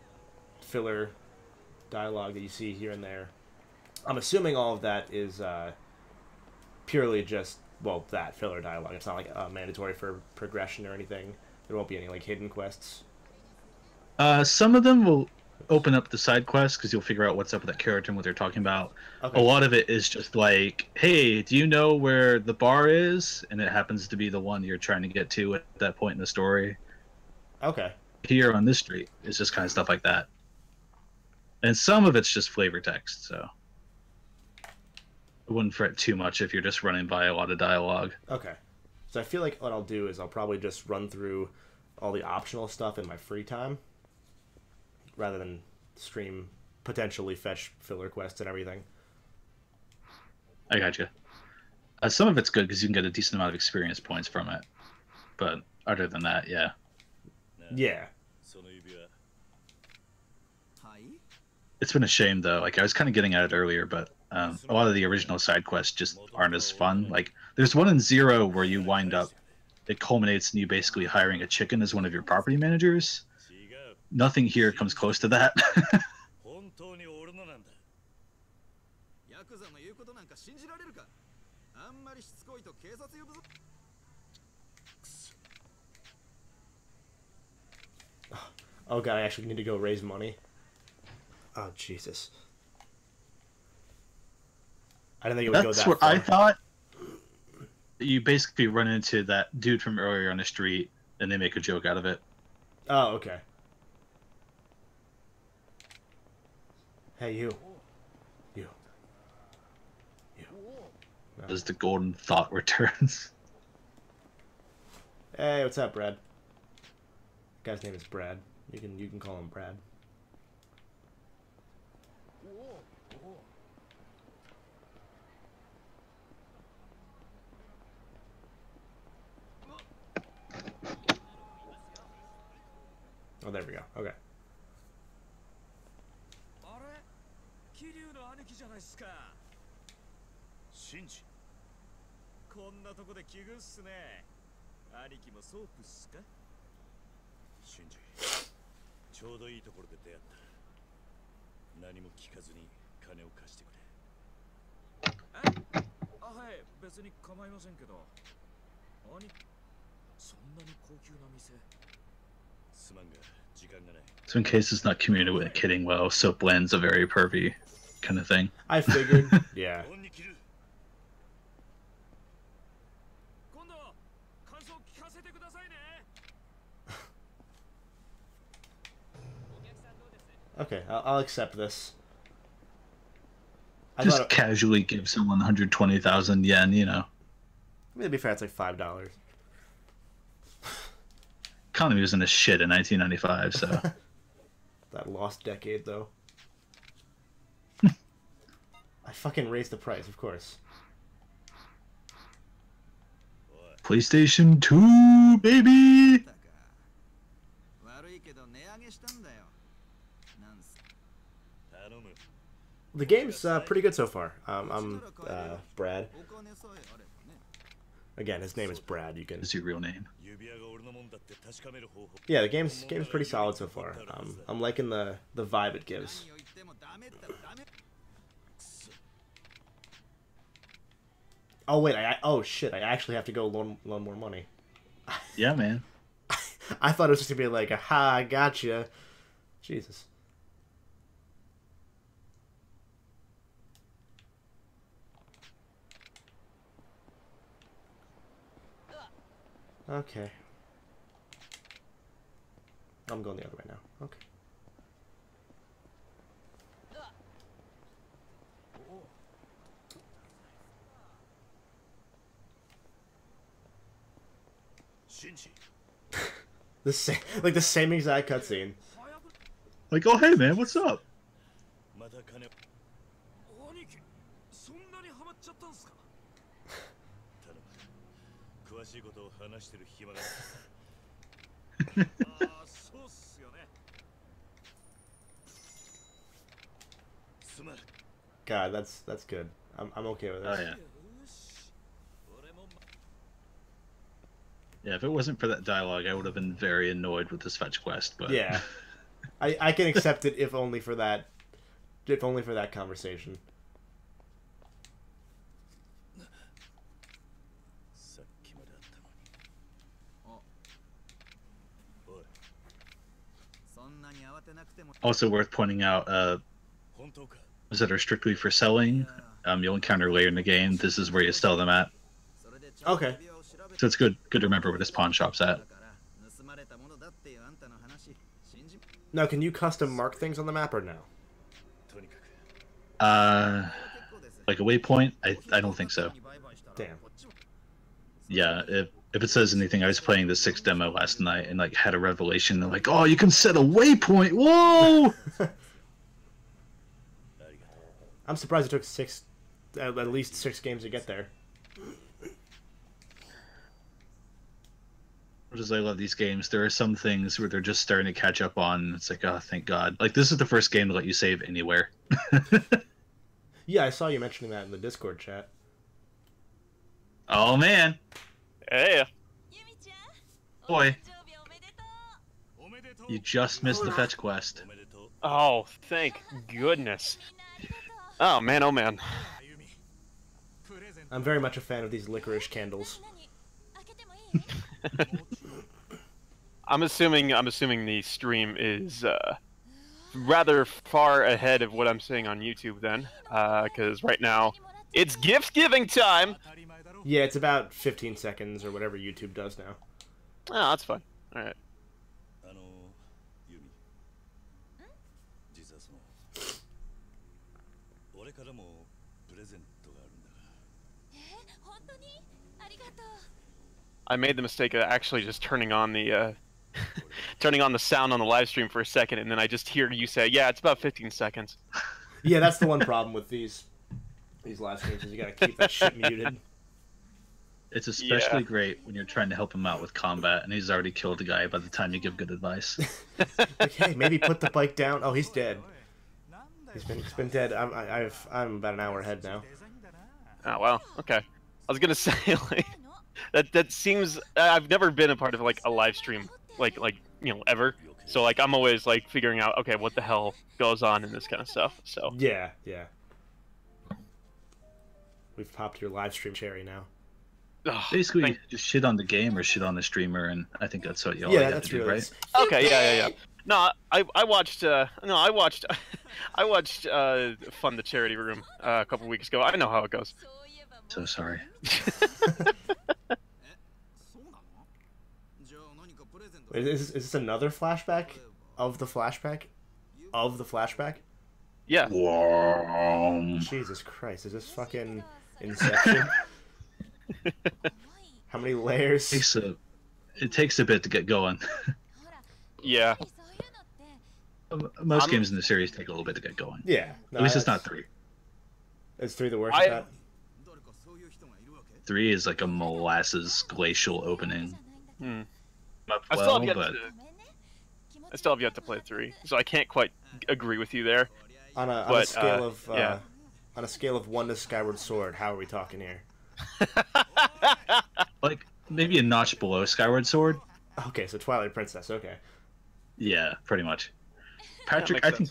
filler dialogue that you see here and there. I'm assuming all of that is purely just, well, that filler dialogue. It's not like mandatory for progression or anything. There won't be any like hidden quests. Some of them will open up the side quests because you'll figure out what's up with that character and what they're talking about. Okay. A lot of it is just like, hey, do you know where the bar is? And it happens to be the one you're trying to get to at that point in the story. Okay. Here on this street is just kind of stuff like that. And some of it's just flavor text, so I wouldn't fret too much if you're just running by a lot of dialogue. Okay. So I feel like what I'll do is I'll probably just run through all the optional stuff in my free time rather than stream, potentially fetch filler quests and everything. I gotcha. Some of it's good because you can get a decent amount of experience points from it. But other than that, yeah. Yeah. It's been a shame, though. Like, I was kind of getting at it earlier, but a lot of the original side quests just aren't as fun. Like, there's one in Zero where you wind up, it culminates in you basically hiring a chicken as one of your property managers. Nothing here comes close to that. Oh god, I actually need to go raise money. Oh Jesus. I didn't think it would go that far. That's what I thought. You basically run into that dude from earlier on the street, and they make a joke out of it. Oh, okay. Hey, you. You. No. As the golden thought returns. Hey, what's up, Brad? Guy's name is Brad. You can call him Brad. Oh, there we go. Okay. So in case it's not communicating well, Soap Land's a very pervy kind of thing. I figured. Yeah. Okay, I'll accept this. Just casually give someone 120,000 yen, you know. I mean, to be fair, it's like $5. Economy was in a shit in 1995, so. That lost decade, though. I fucking raised the price, of course. PlayStation 2, baby! The game's pretty good so far. I'm Brad. Again, his name is Brad. You can. Is your real name? Yeah, the game's pretty solid so far. I'm liking the vibe it gives. Oh wait, oh shit! I actually have to go loan more money. Yeah, man. I thought it was just gonna be like, "Aha, I gotcha." Jesus. Okay. I'm going the other way now. Okay. The same, like the same exact cutscene. Like, oh hey man, what's up? God, that's good. I'm okay with this. Oh yeah. Yeah, if it wasn't for that dialogue, I would have been very annoyed with this fetch quest. But yeah, I can accept it if only for that, conversation. Also worth pointing out, those that are strictly for selling, you'll encounter later in the game. This is where you sell them at. Okay. So it's good to remember where this pawn shop's at. Now, can you custom mark things on the map or no? Like a waypoint? I don't think so. Damn. Yeah, if it says anything, I was playing the 6 demo last night and like had a revelation. They're like, oh, you can set a waypoint. Whoa! I'm surprised it took at least 6 games to get there. As I love these games, there are some things where they're just starting to catch up on. It's like, oh, thank God. Like, this is the first game to let you save anywhere. Yeah, I saw you mentioning that in the Discord chat. Oh, man. Hey. Boy. You just missed the fetch quest. Oh, thank goodness. Oh, man, oh, man. I'm very much a fan of these licorice candles. I'm assuming the stream is rather far ahead of what I'm seeing on YouTube then, because right now it's gift giving time. Yeah, it's about 15 seconds or whatever YouTube does now. Oh, that's fine. All right. I made the mistake of actually just turning on the sound on the live stream for a second, and then I just hear you say, "Yeah, it's about 15 seconds." Yeah, that's the one problem with these live streams is you gotta keep that shit muted. It's especially great when you're trying to help him out with combat, and he's already killed a guy by the time you give good advice. Like, hey, maybe put the bike down. Oh, he's dead. He's been dead. I'm about an hour ahead now. Oh well, okay. I was gonna say like. That seems I've never been a part of like a live stream like you know ever, so like I'm always like figuring out okay what the hell goes on in this kind of stuff. So yeah, we've popped your live stream cherry now. Basically, just shit on the game or shit on the streamer, and I think that's what you all have to do, right? Okay, yeah. No, I watched I watched Fund the Charity Room a couple weeks ago. I know how it goes. So sorry. Wait, is this another flashback of the flashback of the flashback? Yeah. Wow. Jesus Christ, is this fucking Inception? How many layers? It takes a bit to get going. Yeah. Most games in the series take a little bit to get going. Yeah. No, At least it's not 3. Is 3 the worst of that? 3 is like a molasses glacial opening. I still have yet to play 3, so I can't quite agree with you there. On a scale of 1 to Skyward Sword, how are we talking here? Like maybe a notch below Skyward Sword. Okay, so Twilight Princess. Okay. Yeah, pretty much. Patrick, I think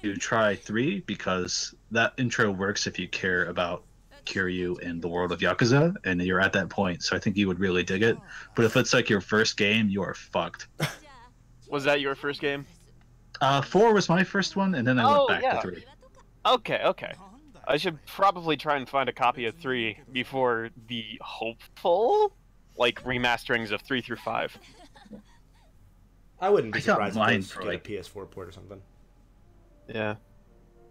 you try 3 because that intro works if you care about Kiryu and the world of Yakuza, and you're at that point, so I think you would really dig it. But if it's like your first game, you are fucked. Was that your first game? 4 was my first one, and then I went back to 3. Okay. I should probably try and find a copy of 3 before the hopeful like remasterings of 3 through 5. I wouldn't be I got surprised mine if for, they get like- a PS4 port or something. Yeah.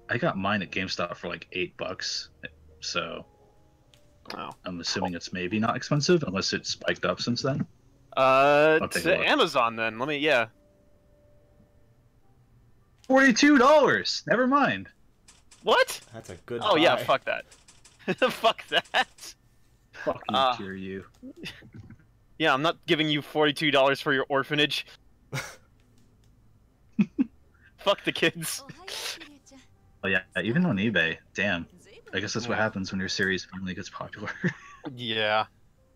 I got mine at GameStop for like $8, so Oh. I'm assuming it's maybe not expensive unless it's spiked up since then. take a To look. Amazon then. Let me. Yeah. $42. Never mind. What? That's a good. Oh yeah. buy. Fuck that. Fuck that. Fucking cure you. Yeah, I'm not giving you $42 for your orphanage. Fuck the kids. Oh yeah, even on eBay. Damn. I guess that's what happens when your series finally gets popular. Yeah.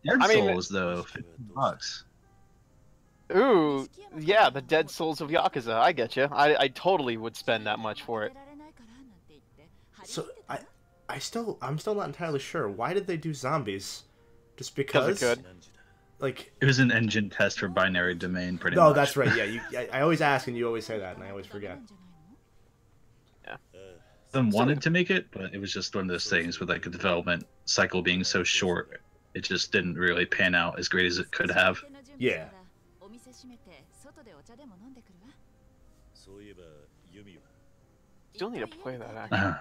Dead I mean- Souls though, $15. Ooh, yeah, the Dead Souls of Yakuza. I get you. I totally would spend that much for it. So I'm still not entirely sure. Why did they do zombies? Just Because because? it could. Like, It was an engine test for binary domain, pretty no, much. that's right. Yeah, I always ask and you always say that, and I always forget. Them wanted to make it, but it was just one of those things with like a development cycle being so short, it just didn't really pan out as great as it could have. Yeah. Still need to play that actually.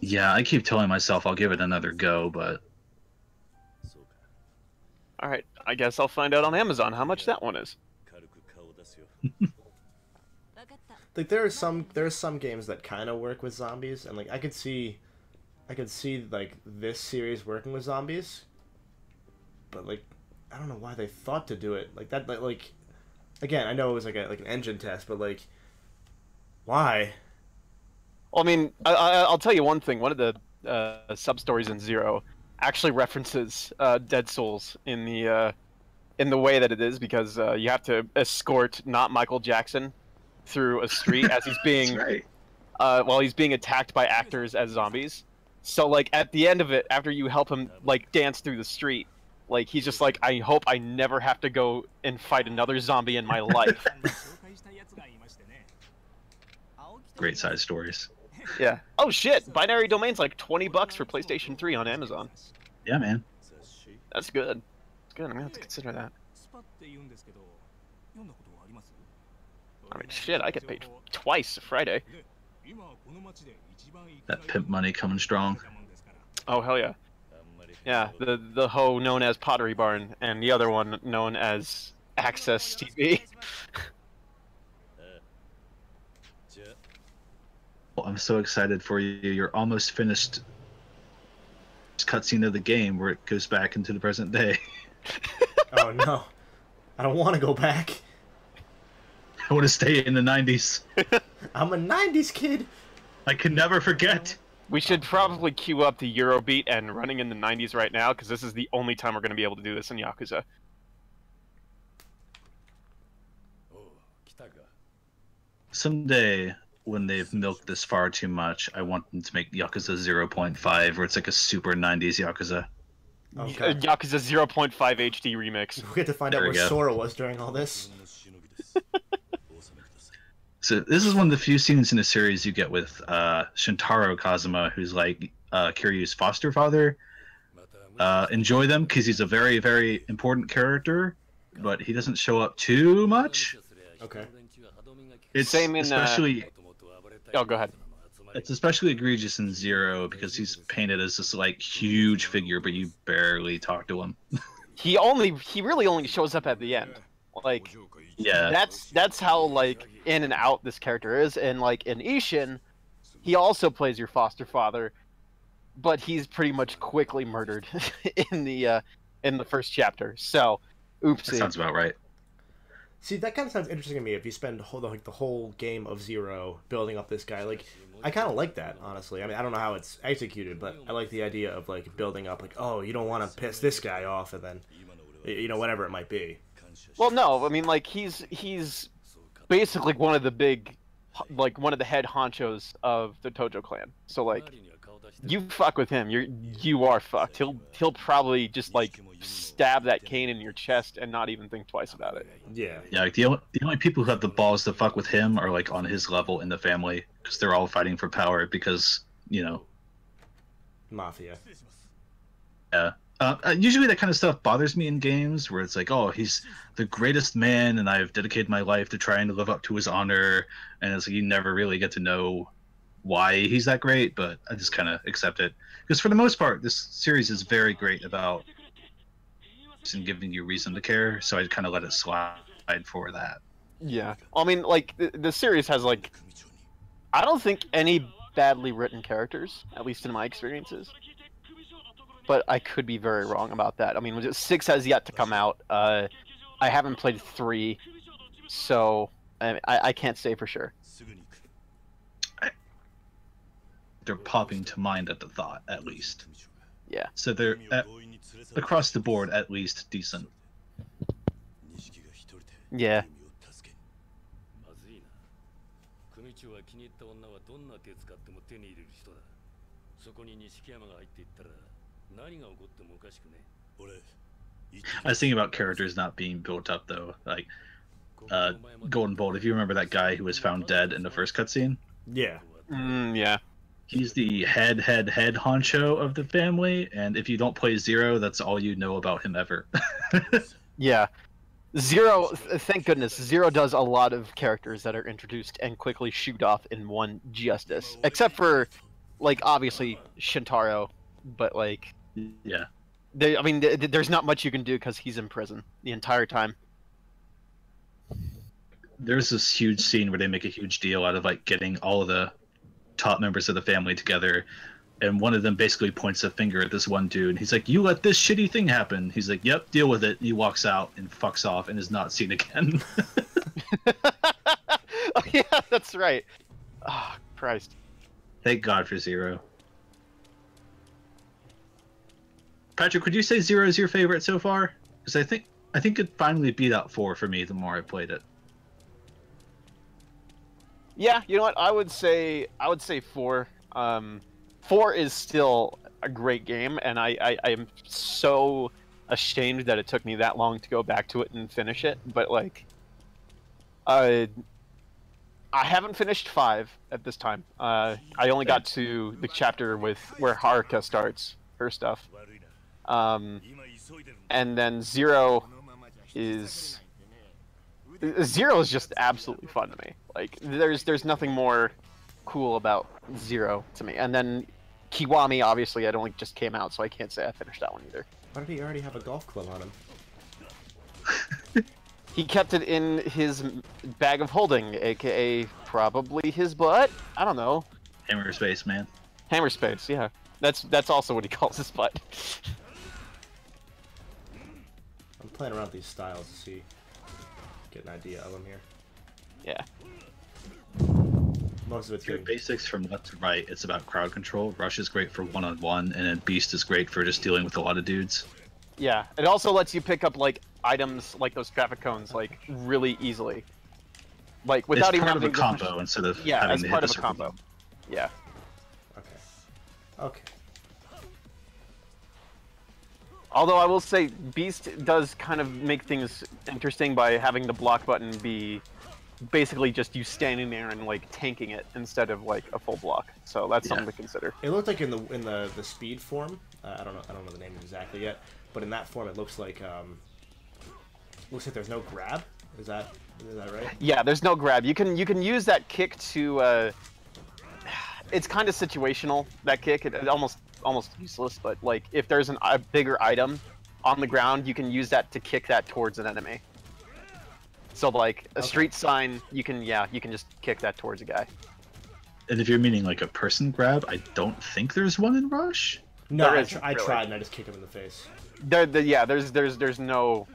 Yeah, I keep telling myself I'll give it another go, but All right, I guess I'll find out on Amazon how much that one is. Like there are some games that kind of work with zombies, and like I could see like this series working with zombies, but like I don't know why they thought to do it like that. Like again, I know it was like an engine test, but like why? Well, I mean, I'll tell you one thing. One of the sub stories in Zero actually references Dead Souls in the way that it is, because you have to escort not Michael Jackson through a street as he's being that's right. while he's being attacked by actors as zombies. So like at the end of it, after you help him like dance through the street, like he's just like, I hope I never have to go and fight another zombie in my life. Great side stories. Yeah. Oh shit! Binary Domain's like $20 for PlayStation 3 on Amazon. Yeah, man. That's good. That's good. I'm gonna have to consider that. I mean, shit, I get paid twice Friday. That pimp money coming strong. Oh hell yeah. Yeah, the hoe known as Pottery Barn and the other one known as Access TV. Well, I'm so excited for you. You're almost finished this cutscene of the game where it goes back into the present day. Oh no, I don't want to go back. I want to stay in the 90s. I'm a '90s kid. I can never forget. We should probably queue up the Eurobeat and running in the 90s right now, because this is the only time we're going to be able to do this in Yakuza. Someday, when they've milked this far too much, I want them to make Yakuza 0.5, where it's like a super 90s Yakuza. Okay. Yakuza 0.5 HD remix. We get to find out There where we go. Sora was during all this. So this is one of the few scenes in the series you get with Shintaro Kazuma, who's like Kiryu's foster father. Enjoy them because he's a very, very important character, but he doesn't show up too much. Okay. It's Same in, especially Oh, go ahead. it's especially egregious in Zero because he's painted as this like huge figure, but you barely talk to him. He really only shows up at the end. Like, Yeah, that's how like in and out this character is. And like in Ishin, he also plays your foster father, but he's pretty much quickly murdered in the first chapter. So, oopsie. that sounds about right. See, that kind of sounds interesting to me. If you spend the whole game of Zero building up this guy, like I kind of like that, honestly. I mean, I don't know how it's executed, but I like the idea of like building up, like, oh, you don't want to piss this guy off, and then, you know, whatever it might be. Well, no, I mean like he's basically one of the big, like one of the head honchos of the Tojo clan. So like, you fuck with him, you are fucked. He'll probably just like stab that cane in your chest and not even think twice about it. Yeah. Yeah, like the only people who have the balls to fuck with him are like on his level in the family because they're all fighting for power because, you know. Mafia. Yeah. Usually that kind of stuff bothers me in games where it's like, oh, he's the greatest man and I've dedicated my life to trying to live up to his honor. And it's like you never really get to know why he's that great, but I just kind of accept it. Because for the most part, this series is very great about and giving you reason to care, so I kind of let it slide for that. Yeah. I mean, like, the series has, like, I don't think any badly written characters, at least in my experiences. But I could be very wrong about that. I mean, 6 has yet to come out. I haven't played 3, so I can't say for sure. They're popping to mind at the thought, at least. Yeah. So they're, across the board, at least decent. Yeah. I was thinking about characters not being built up, though. Like, Golden Bolt, if you remember that guy who was found dead in the first cutscene? Yeah. Yeah. He's the head honcho of the family, and if you don't play Zero, that's all you know about him ever. Yeah. Zero, thank goodness, Zero does a lot of characters that are introduced and quickly shoot off in one justice. Except for, like, obviously, Shintaro, but, like... Yeah. I mean, there's not much you can do because he's in prison the entire time. There's this huge scene where they make a huge deal out of, like, getting all of the top members of the family together, and one of them basically points a finger at this one dude. He's like, you let this shitty thing happen. He's like, yep, deal with it. And he walks out and fucks off and is not seen again. Oh, yeah, that's right. Oh, Christ. Thank God for Zero. Patrick, would you say Zero is your favorite so far? Because I think it finally beat out 4 for me the more I played it. Yeah, you know what? I would say 4. 4 is still a great game, and I am so ashamed that it took me that long to go back to it and finish it. But like, I haven't finished 5 at this time. I only got to the chapter with where Haruka starts her stuff, and then Zero is just absolutely fun to me. Like, there's nothing more cool about Zero to me. And then Kiwami, obviously, it only just came out, so I can't say I finished that one either. Why did he already have a golf club on him? He kept it in his bag of holding, aka probably his butt. I don't know. Hammer Space, man. Hammer space, yeah. That's also what he calls his butt. I'm playing around with these styles to see, get an idea of them here. Yeah. Most of it's your basics from left to right. It's about crowd control. Rush is great for one-on-one, and then Beast is great for just dealing with a lot of dudes. Yeah, it also lets you pick up like items like those traffic cones like really easily, like without even having a combo instead of yeah, having as to part hit of a combo. button. Yeah. Okay. Although I will say, Beast does kind of make things interesting by having the block button be basically just you standing there and like tanking it instead of like a full block. So that's something to consider. It looked like in the speed form. I don't know the name exactly yet, but in that form it looks like there's no grab. Is that right? Yeah, there's no grab. You can use that kick to. It's kind of situational. That kick, it almost useless. But like if there's a bigger item on the ground, you can use that to kick that towards an enemy. So like a street sign, you can just kick that towards a guy. And if you're meaning like a person grab, I don't think there's one in Rush. No, I tried and I just kicked him in the face. There's no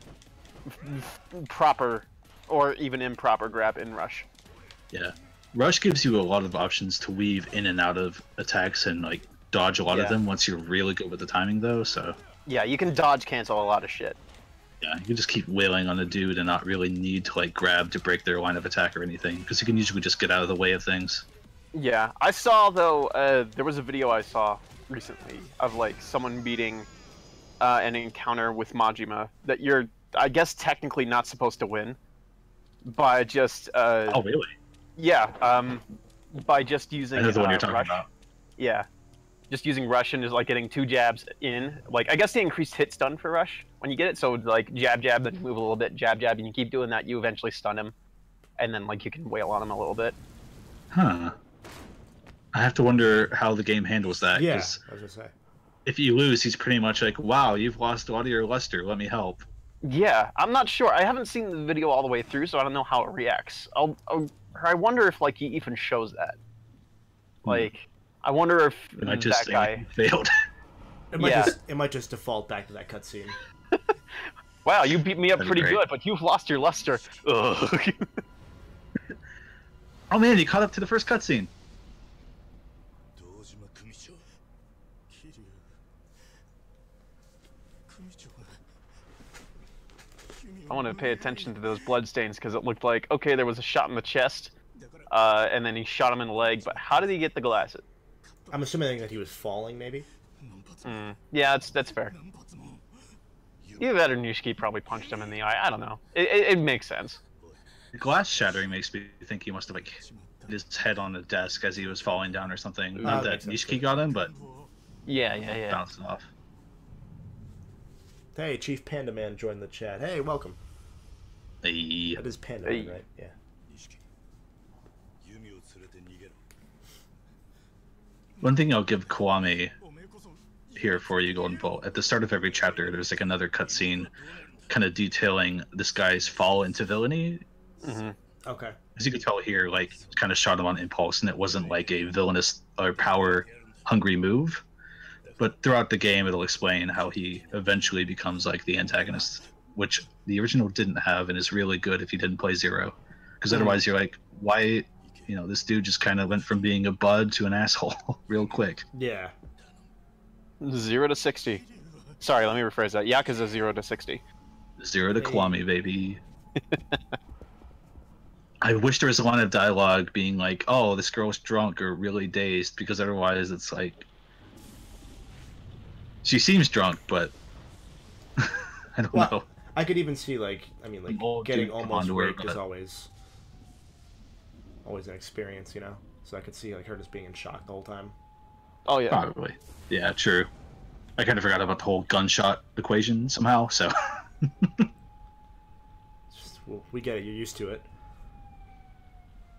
proper or even improper grab in Rush. Yeah, Rush gives you a lot of options to weave in and out of attacks and like dodge a lot of them once you're really good with the timing though. So yeah, you can dodge cancel a lot of shit. Yeah, you can just keep wailing on a dude and not really need to like grab to break their line of attack or anything, because you can usually just get out of the way of things. Yeah, I saw though, there was a video I saw recently of like someone beating an encounter with Majima that you're, I guess, technically not supposed to win by just. Oh really? Yeah, by just using. I know the one you're talking Rush. about. Yeah, just using Rush and just like getting 2 jabs in. Like I guess they increased hit stun for Rush when you get it. So like jab, jab, then move a little bit, jab, jab, and you keep doing that. You eventually stun him, and then like you can wail on him a little bit. Huh. I have to wonder how the game handles that. Yeah, 'Cause I was gonna say. if you lose, he's pretty much like, "Wow, you've lost a lot of your luster. Let me help." Yeah, I'm not sure. I haven't seen the video all the way through, so I don't know how it reacts. I wonder if like he even shows that. Like, I wonder if It might just that say guy failed. It might just default back to that cutscene. Wow, you beat me up That'd be pretty great. good, but you've lost your luster. Ugh. Oh man, you caught up to the first cutscene. I want to pay attention to those bloodstains because it looked like, okay, there was a shot in the chest, and then he shot him in the leg, but how did he get the glasses? I'm assuming that he was falling, maybe. Yeah, that's fair. Either that or Nishiki probably punched him in the eye. I don't know. It makes sense. The glass shattering makes me think he must have like hit his head on the desk as he was falling down or something. Not that makes sense. Nishiki got him, but Yeah. bounced off. Hey, Chief Panda Man joined the chat. Hey, welcome. Hey. That is Panda Man, right? Yeah. One thing I'll give Kiwami here for you, Golden Bolt. At the start of every chapter, there's like another cutscene, kind of detailing this guy's fall into villainy. Okay. As you can tell here, like kind of shot him on impulse, and it wasn't like a villainous or power-hungry move. But throughout the game, it'll explain how he eventually becomes like the antagonist, which the original didn't have, and is really good if you didn't play Zero, because otherwise you're like, why? You know, this dude just kind of went from being a bud to an asshole real quick. Yeah. 0 to 60. Sorry, let me rephrase that. Yakuza 0 to 60. 0 to Kiwami, baby. I wish there was a line of dialogue being like, "Oh, this girl's drunk or really dazed," because otherwise it's like she seems drunk, but I don't know. I could even see like getting almost raped is always an experience, you know. So I could see like her just being in shock the whole time. Oh yeah. Probably. Yeah, true. I kind of forgot about the whole gunshot equation somehow. So. Well, we get it. You're used to it.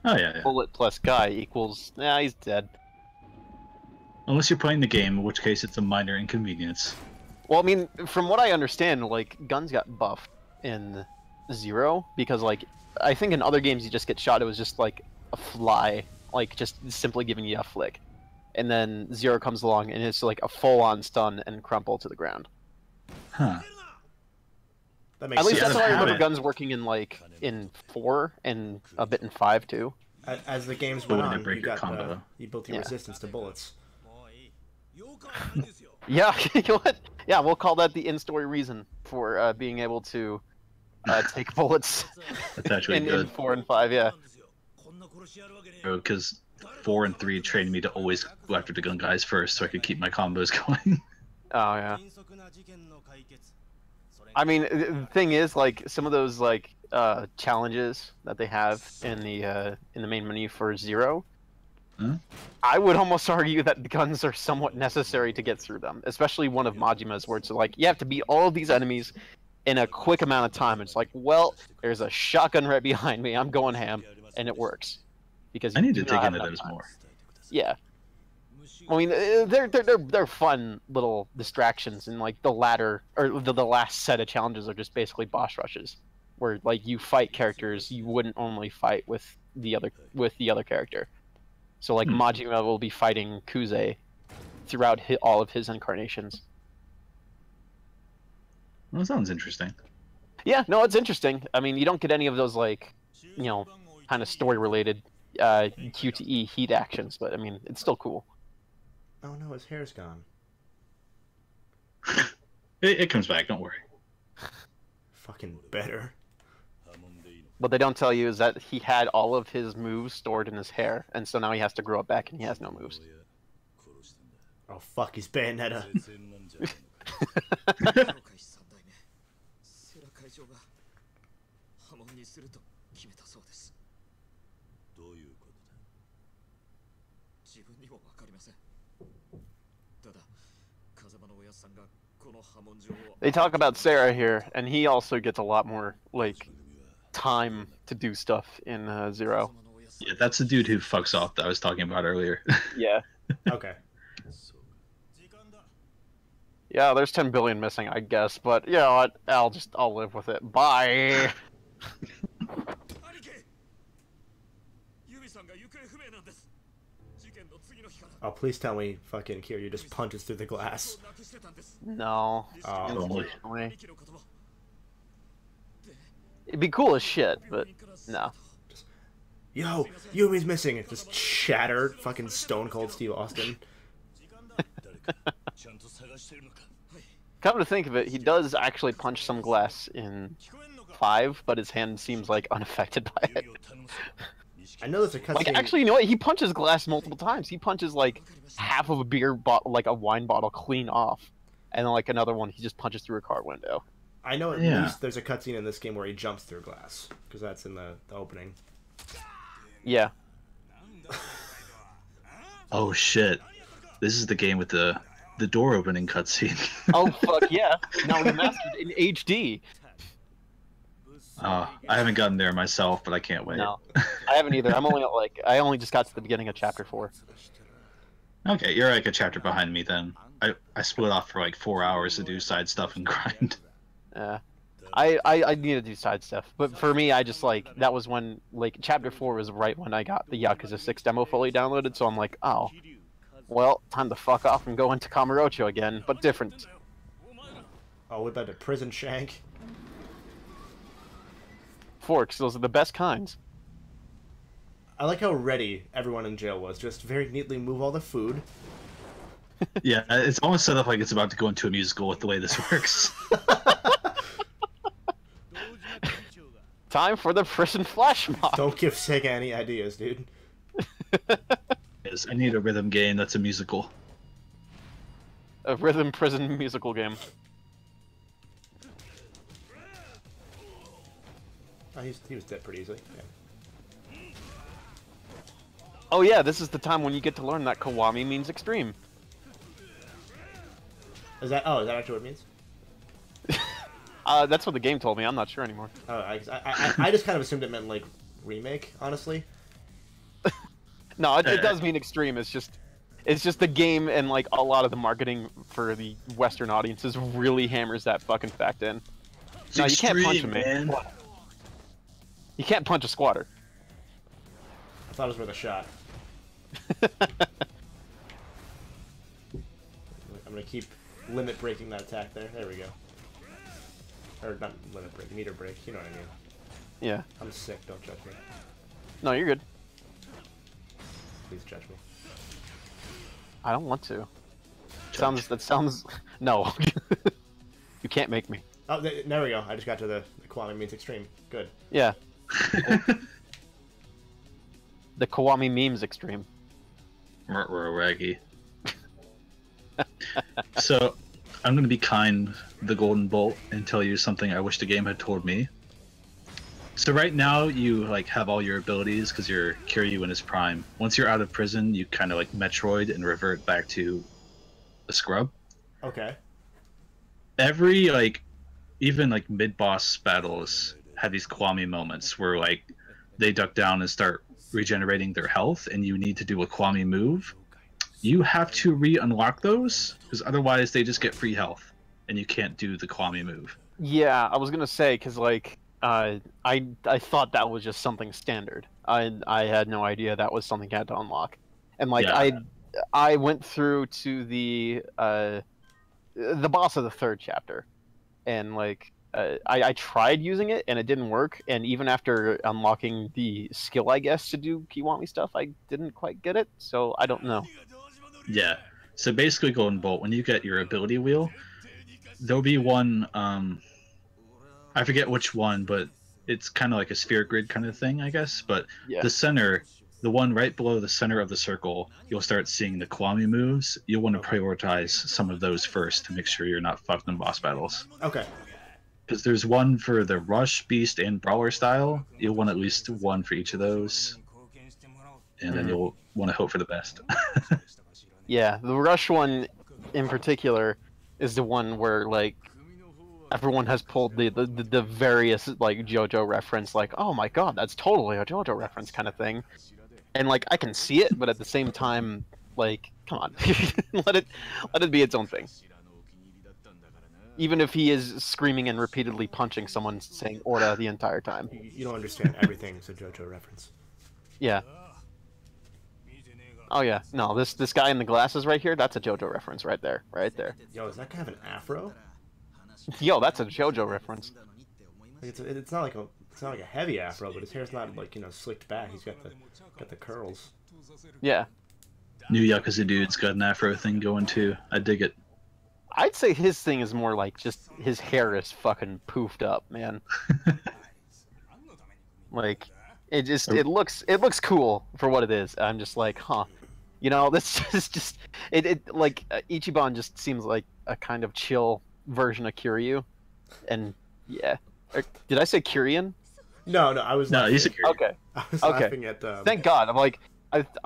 Oh yeah. Bullet plus guy equals. Nah, he's dead. Unless you're playing the game, in which case it's a minor inconvenience. Well, I mean, from what I understand, like guns got buffed in 0 because, like, I think in other games you just get shot. It was just like a fly, like just simply giving you a flick, and then 0 comes along and it's like a full-on stun and crumple to the ground. Huh. That makes At least sense. that's how I remember guns working in 4 and a bit in 5 too. As the games went on, break you your got combo. you built your resistance to bullets. Yeah, you know what? Yeah, we'll call that the in-story reason for being able to take bullets That's actually in good. 4 and 5. Yeah. Because 4 and 3 trained me to always go after the gun guys first, so I could keep my combos going. Oh yeah. I mean, the thing is, like, some of those like challenges that they have in the main menu for 0, I would almost argue that the guns are somewhat necessary to get through them, especially one of Majima's, where it's like you have to beat all of these enemies in a quick amount of time. It's like, well, there's a shotgun right behind me. I'm going ham, and it works because I need to you do dig not have into enough those time. more. Yeah. I mean, they're fun little distractions, and like the latter or the last set of challenges are just basically boss rushes, where like you fight characters you wouldn't normally fight with the other character. So like Majima will be fighting Kuze throughout all of his incarnations. Well, that sounds interesting. Yeah, no, it's interesting. I mean, you don't get any of those like, you know, kind of story related QTE heat actions, but I mean, it's still cool. Oh no, his hair's gone. It comes back, don't worry. Fucking better. What they don't tell you is that he had all of his moves stored in his hair, and so now he has to grow it back and he has no moves. Oh fuck, he's Bayonetta. They talk about Sarah here, and he also gets a lot more like time to do stuff in Zero. Yeah, that's the dude who fucks off that I was talking about earlier. Yeah. Okay. Yeah, there's 10 billion missing, I guess, but you know what? I'll live with it. Bye. Oh, please tell me fucking Kiryu just punches through the glass. No. Oh. Unfortunately. It'd be cool as shit, but no. Yo, Yumi's missing. It just shattered. Fucking Stone Cold Steve Austin. Come to think of it, he does actually punch some glass in 5, but his hand seems like unaffected by it. I know there's a cutscene. Like, actually, you know what? He punches glass multiple times. He punches like half of a beer bottle, like a wine bottle, clean off, and then like another one, he just punches through a car window. I know at least there's a cutscene in this game where he jumps through glass, because that's in the opening. Yeah. Oh shit! This is the game with the door opening cutscene. Oh fuck yeah! Now remastered in HD. I haven't gotten there myself, but I can't wait. No, I haven't either. I only just got to the beginning of chapter 4. Okay, you're like a chapter behind me then. I split off for like 4 hours to do side stuff and grind. Yeah. I need to do side stuff, but for me, I just like that was when like chapter 4 was right when I got the Yakuza 6 demo fully downloaded, so I'm like, oh, well, time to fuck off and go into Kamurocho again, but different. Oh, what about the prison shank? Forks, those are the best kinds. I like how ready everyone in jail was. Just very neatly move all the food. Yeah, it's almost set up like it's about to go into a musical with the way this works. Time for the prison flash mob. Don't give Sega any ideas, dude. Yes, I need a rhythm game that's a musical. A rhythm prison musical game. Oh, he was dead pretty easily. Yeah. Oh yeah, this is the time when you get to learn that Kiwami means extreme. Is that actually what it means? That's what the game told me. I'm not sure anymore. Oh, I just kind of assumed it meant like remake, honestly. No, it does mean extreme. It's just the game, and like a lot of the marketing for the Western audiences really hammers that fucking fact in. It's no, extreme, you can't punch him, man. You can't punch a squatter. I thought it was worth a shot. I'm gonna keep limit breaking that attack there. There we go. Or not limit break, meter break. You know what I mean. Yeah. I'm sick. Don't judge me. No, you're good. Please judge me. I don't want to. That sounds. No. You can't make me. Oh, there we go. I just got to the Kiwami means extreme. Good. Yeah. The Kiwami memes extreme. Raggy. So, I'm going to be kind, the Golden Bolt, and tell you something I wish the game had told me. So right now, you like have all your abilities because you're Kiryu in his prime. Once you're out of prison, you kind of like Metroid and revert back to a scrub. Okay. Every like, even like mid-boss battles have these Kiwami moments where like they duck down and start regenerating their health, and you need to do a Kiwami move. You have to re-unlock those because otherwise they just get free health, and you can't do the Kiwami move. Yeah, I was gonna say because like I thought that was just something standard. I had no idea that was something you had to unlock, and like Yeah. I went through to the boss of the 3rd chapter, and like I tried using it and it didn't work, and even after unlocking the skill, I guess, to do Kiwami stuff, I didn't quite get it. So I don't know. Yeah. So basically, Golden Bolt, when you get your ability wheel, there'll be one. I forget which one, but it's kind of like a sphere grid kind of thing, I guess. But Yeah. the center, the one right below the center of the circle, you'll start seeing the Kiwami moves. You'll want to prioritize some of those first to make sure you're not fucked in boss battles. Okay. Because there's one for the Rush, Beast, and Brawler style. You'll want at least one for each of those. And then you'll want to hope for the best. Yeah, the Rush one in particular, is the one where like everyone has pulled the various like JoJo reference, like, oh my god, that's totally a JoJo reference kind of thing. And like I can see it, but at the same time, like, come on, let it be its own thing. Even if he is screaming and repeatedly punching someone, saying "Ora" the entire time. You don't understand. Everything's a JoJo reference. Yeah. Oh yeah, no, this guy in the glasses right here, that's a JoJo reference right there, right there. Yo, does that guy have an afro? Yo, that's a JoJo reference. Like it's not like a heavy afro, but his hair's not like, you know, slicked back. He's got the curls. Yeah. New Yakuza dude's got an afro thing going too. I dig it. I'd say his thing is more like just his hair is fucking poofed up, man. Like it looks cool for what it is. I'm just like, huh. You know, this is just it like Ichiban just seems like a kind of chill version of Kiryu. And yeah. Did I say Kyrian? No, I was No, laughing. he's a Kiryu. Okay. I was laughing at Thank God. I'm like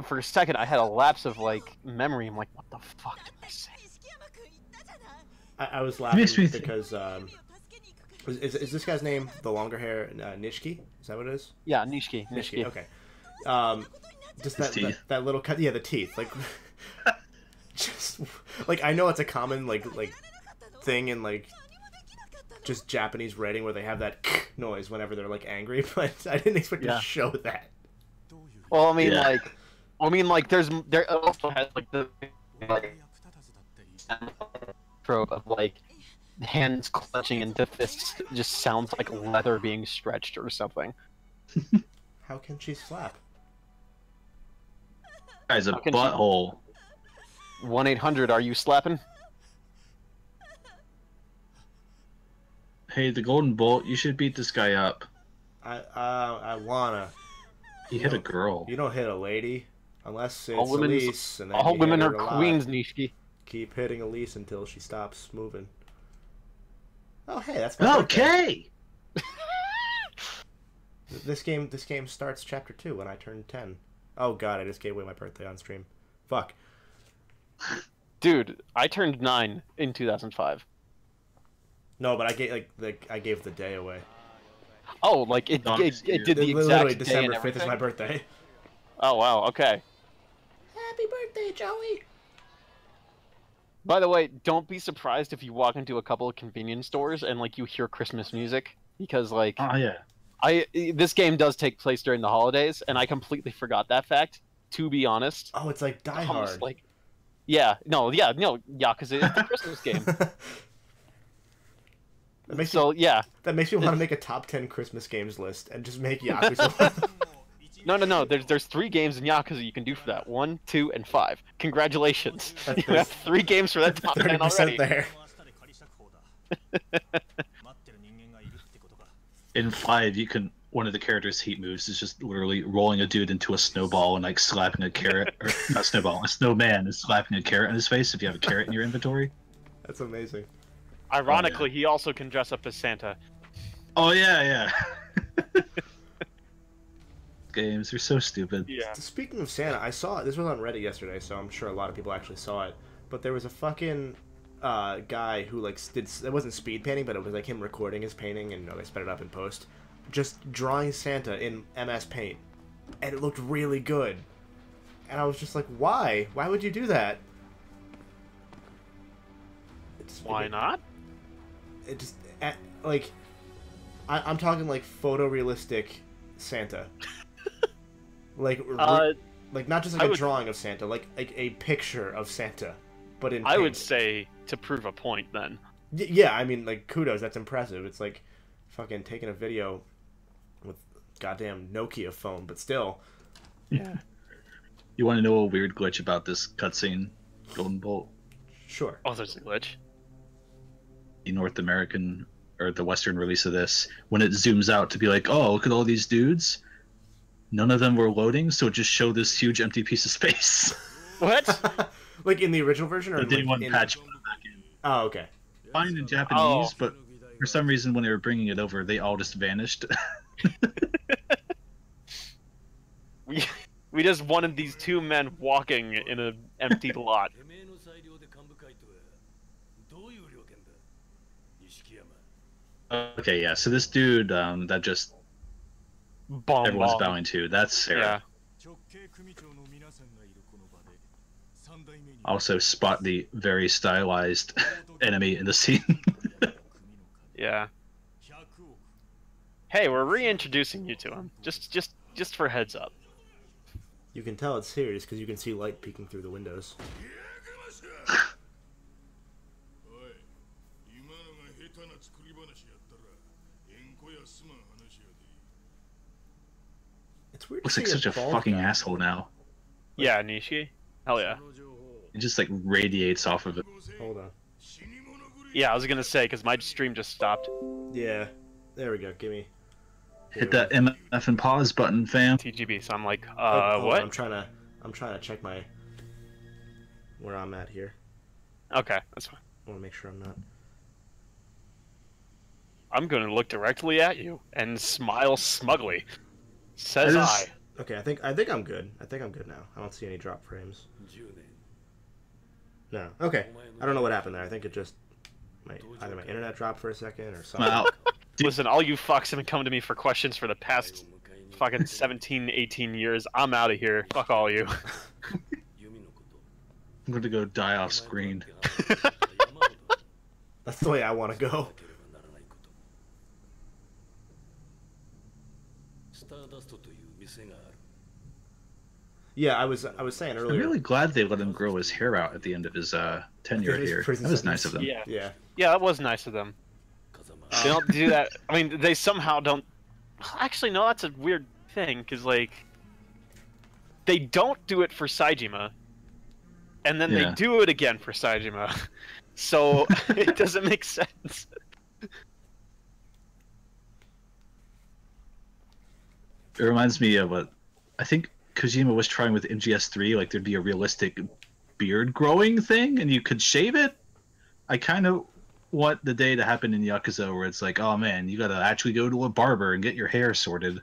for a second I had a lapse of like memory. I'm like, what the fuck did I say? I was laughing because is this guy's name, the longer hair, Nishiki? Is that what it is? Yeah, Nishiki. Okay. Just that little cut. Yeah, the teeth. Like, just like I know it's a common like thing in like just Japanese writing where they have that noise whenever they're like angry, but I didn't expect to show that. Well, I mean, like, there also has like the like trope of like hands clutching into fists just sounds like leather being stretched or something. How can she slap? Guy's a butthole. 1-800, are you slapping? Hey, the Golden Bolt, you should beat this guy up. I wanna. He hit a girl. You don't hit a lady unless it's All Elise, and then all you women hit are her a lot. queens, Nishiki. Keep hitting Elise until she stops moving. Oh, hey, that's my birthday. Okay. This game starts chapter 2 when I turn 10. Oh god, I just gave away my birthday on stream. Fuck. Dude, I turned 9 in 2005. No, but I gave I gave the day away. Oh, like it did the Literally exact day December and 5th is everything? my birthday. Oh wow, okay. Happy birthday, Joey. By the way, don't be surprised if you walk into a couple of convenience stores and like you hear Christmas music, because like Oh yeah. this game does take place during the holidays, and I completely forgot that fact. To be honest, Oh, it's like Die almost Hard. like no, because it's a Christmas game. That makes So yeah, that makes me want to make a top 10 Christmas games list and just make Yakuza. no. There's 3 games in Yakuza you can do for that. 1, 2, and 5. Congratulations, That's you have 3 games for that top 10 already. 30% there. In 5, you can one of the characters' heat moves is just literally rolling a dude into a snowball and like slapping a carrot, or not snowball, a snowman is slapping a carrot in his face if you have a carrot in your inventory. That's amazing. Ironically, he also can dress up as Santa. Oh yeah. Games are so stupid. Yeah. Speaking of Santa, I saw this was on Reddit yesterday, so I'm sure a lot of people actually saw it. But there was a fucking guy who like it wasn't speed painting, but it was like him recording his painting, and they sped it up in post, just drawing Santa in MS Paint, and it looked really good. And I was just like, why? Why would you do that? Why not? It just like I'm talking like photorealistic Santa. Like not just like a drawing of Santa, like a picture of Santa, but in I would paint. say to prove a point then. Yeah, I mean, like, kudos, that's impressive. It's like fucking taking a video with goddamn Nokia phone, but still. Yeah. You want to know a weird glitch about this cutscene, Golden Bolt? Sure. Oh, there's a glitch. The North American or the Western release of this, when it zooms out to be like, oh, look at all these dudes, none of them were loading, so it just showed this huge empty piece of space. What? Like in the original version, or It didn't want in... patch put it back in. Oh, okay. Fine in Japanese, but for some reason when they were bringing it over, they all just vanished. We just wanted these 2 men walking in an empty lot. Okay, yeah. So this dude that just Bomb everyone's bomb. bowing to, that's Sarah. Yeah. Also spot the very stylized enemy in the scene. Yeah. Hey, we're reintroducing you to him. Just for heads up. You can tell it's serious because you can see light peeking through the windows. It's weird. Looks like such a fucking asshole now. Yeah, Nishi. Hell yeah. It just like radiates off of it. Hold on. Yeah, I was gonna say because my stream just stopped. Yeah. There we go. Give me. Hit that MF and pause button, fam. TGB. So I'm like, hold on, what? I'm trying to check my where I'm at here. Okay, that's fine. I want to make sure I'm not. I'm gonna look directly at you and smile smugly. Says I. Okay, I think I'm good. I think I'm good now. I don't see any drop frames. No. Okay. I don't know what happened there. I think it just either my internet dropped for a second or something. Wow. Listen, all you fucks have been coming to me for questions for the past fucking 17, 18 years. I'm out of here. Fuck all you. I'm going to go die off screen. That's the way I want to go. Yeah, I was saying earlier. I'm really glad they let him grow his hair out at the end of his tenure here. That was nice of them. Yeah. Yeah. Yeah, that was nice of them. They don't do that. I mean, they somehow don't. Actually, no, that's a weird thing because like they don't do it for Saejima, and then they do it again for Saejima, so it doesn't make sense. It reminds me of what I think Kojima was trying with MGS3. Like there'd be a realistic beard growing thing, and you could shave it. I kind of want the day to happen in Yakuza where it's like, oh man, you gotta actually go to a barber and get your hair sorted.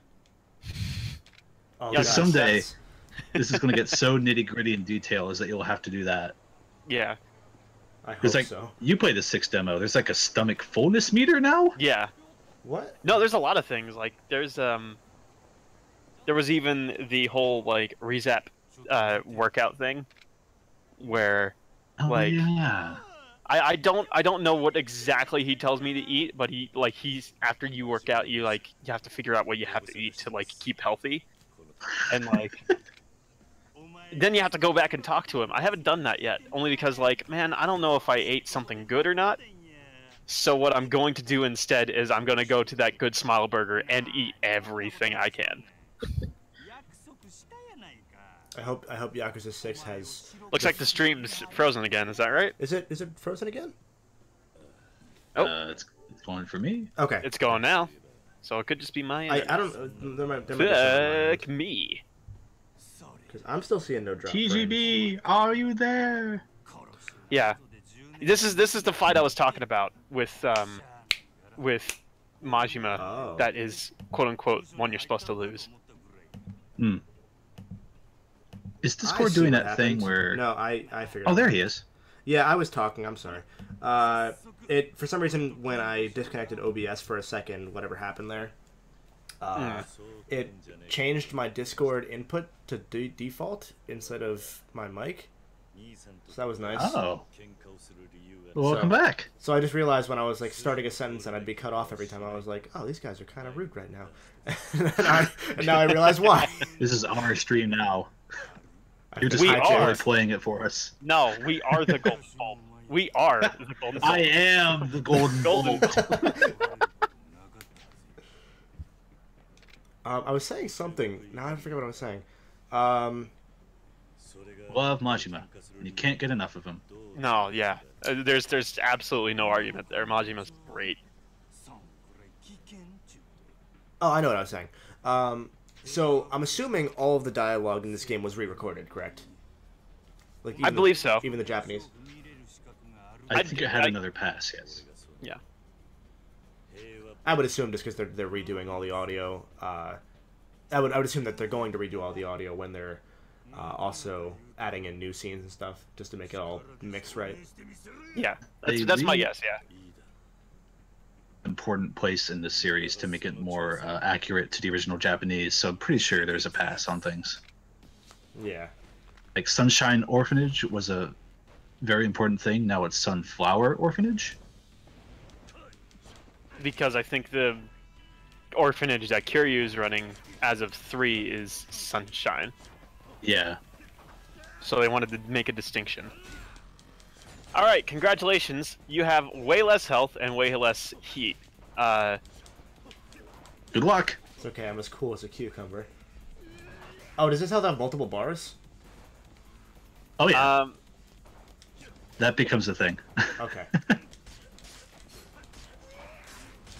Oh, Because someday, this is gonna get so nitty gritty in detail is that you'll have to do that. Yeah. I hope It's like so. you play the 6 demo. There's like a stomach fullness meter now. Yeah. What? No, there's a lot of things. Like there's there was even the whole like Rezap workout thing, where like yeah. I don't know what exactly he tells me to eat, but he's after you work out you have to figure out what you have to eat to like keep healthy, and like then you have to go back and talk to him. I haven't done that yet, only because like man, I don't know if I ate something good or not. So what I'm going to do instead is I'm going to go to that Good Smile Burger and eat everything I can. I hope Yakuza 6 has. Looks like the stream's frozen again. Is that right? Is it frozen again? Oh, It's going for me. Okay. it's going now. So it could just be my. I don't. There might be something Fuck me. because I'm still seeing no drop. TGB, are you there? Yeah, this is the fight I was talking about with Majima. Oh. That is quote unquote one you're supposed to lose. Hmm. Is I Discord see doing what that thing happened. where? No, I figured. Oh, out. there he is. Yeah, I was talking. I'm sorry. It for some reason when I disconnected OBS for a second, whatever happened there, it changed my Discord input to default instead of my mic. So that was nice. Oh. Well, welcome back. So I just realized when I was like starting a sentence and I'd be cut off every time, I was like, "Oh, these guys are kind of rude right now," and now I realize why. This is our stream now. You're just We highly are. playing it for us. No, we are the Golden Bulb. We are the Golden Bulb. I am the golden Golden bulb. I was saying something. Now I forget what I was saying. Love Majima. You can't get enough of him. No, yeah. There's absolutely no argument there. Majima's great. Oh, I know what I was saying. So I'm assuming all of the dialogue in this game was re-recorded, correct? Like I believe so. Even the Japanese. I think it had another pass, yes. Yeah. I would assume just because they're redoing all the audio. I would assume that they're going to redo all the audio when they're also adding in new scenes and stuff just to make it all mix right. Yeah, that's my guess. Yeah. Important place in the series to make it more accurate to the original Japanese, so I'm pretty sure there's a pass on things. Yeah. Like Sunshine Orphanage was a very important thing. Now it's Sunflower Orphanage. Because I think the orphanage that Kiryu is running as of 3 is Sunshine. Yeah. So they wanted to make a distinction. Alright, congratulations. You have way less health and way less heat. Good luck. It's okay, I'm as cool as a cucumber. Oh, does this health have multiple bars? Oh yeah. That becomes a thing. Okay.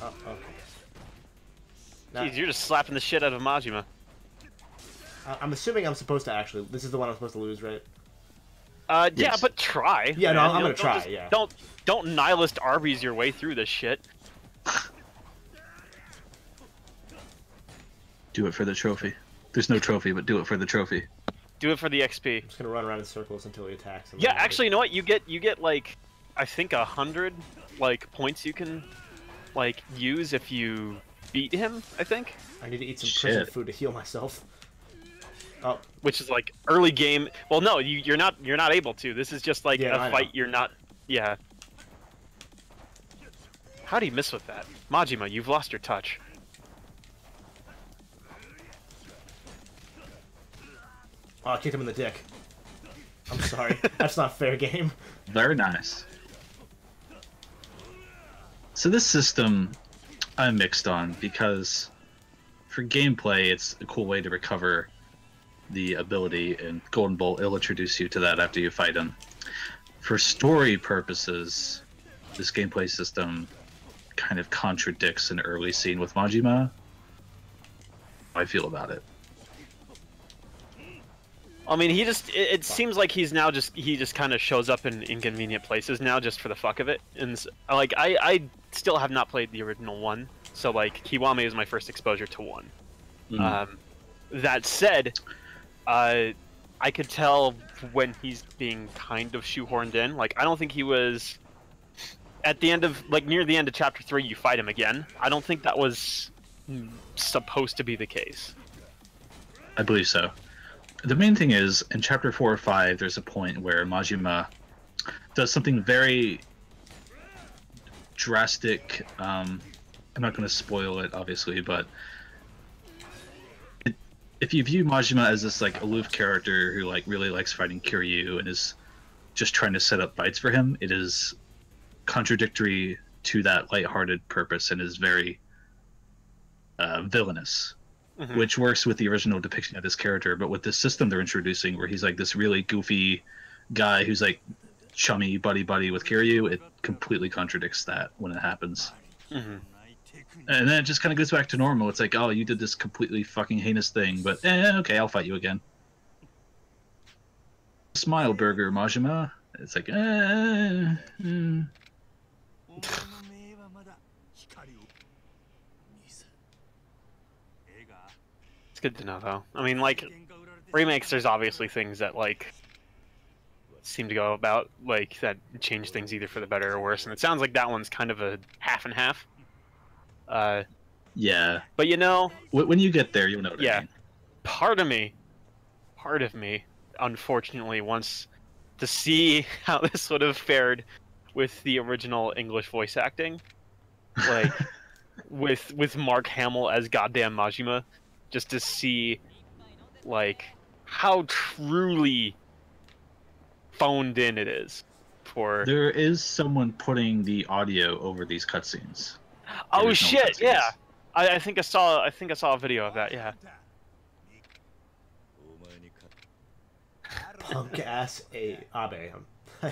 Oh, okay. Jeez, you're just slapping the shit out of Majima. I'm assuming I'm supposed to actually... This is the one I'm supposed to lose, right? Yeah, Yes. but try. Yeah, no, man. I'm gonna Don't try, just- yeah. Don't nihilist Arby's your way through this shit. Do it for the trophy. There's no trophy, but do it for the trophy. Do it for the XP. I'm just gonna run around in circles until he attacks. Yeah, actually, you know what? You get like, I think 100 like points you can like use if you beat him. I think. I need to eat some Shit. prison food to heal myself. Oh, Which is like early game. Well, no, you're not able to. This is just like Yeah, I a know. fight. You're not. Yeah. How do you miss with that, Majima? You've lost your touch. oh, I kicked him in the dick. I'm sorry. That's not fair game. Very nice. So this system I'm mixed on because for gameplay it's a cool way to recover the ability, and Golden Bolt will introduce you to that after you fight him. For story purposes, this gameplay system kind of contradicts an early scene with Majima. How I feel about it. I mean, it seems like he just kind of shows up in inconvenient places now just for the fuck of it. And like, I still have not played the original one, so like, Kiwami is my first exposure to 1. That said, I could tell when he's being kind of shoehorned in. Like, I don't think he was at the end of, like, near the end of chapter 3, you fight him again. I don't think that was supposed to be the case. I believe so. The main thing is, in chapter 4 or 5, there's a point where Majima does something very drastic. I'm not going to spoil it, obviously, but if you view Majima as this like aloof character who like really likes fighting Kiryu and is just trying to set up fights for him, it is contradictory to that lighthearted purpose and is very villainous. Which works with the original depiction of this character, but with this system they're introducing where he's like this really goofy guy who's like chummy buddy with Kiryu, it completely contradicts that when it happens. And then it just kind of goes back to normal. It's like, oh, you did this completely fucking heinous thing, but okay, I'll fight you again. Smile burger, Majima. It's like, It's good to know, though. I mean, like, remakes, there's obviously things that, like, seem to go about, like, that change things either for the better or worse, and it sounds like that one's kind of a half and half. yeah. But, you know... When you get there, you'll know what I mean. Part of me, unfortunately, wants to see how this would have fared with the original English voice acting. Like, with Mark Hamill as goddamn Majima. Just to see, like, how truly phoned in it is. For There is someone putting the audio over these cutscenes. oh original shit, cutscenes. yeah. I think I saw a video of that. Yeah. punk ass Abe. No,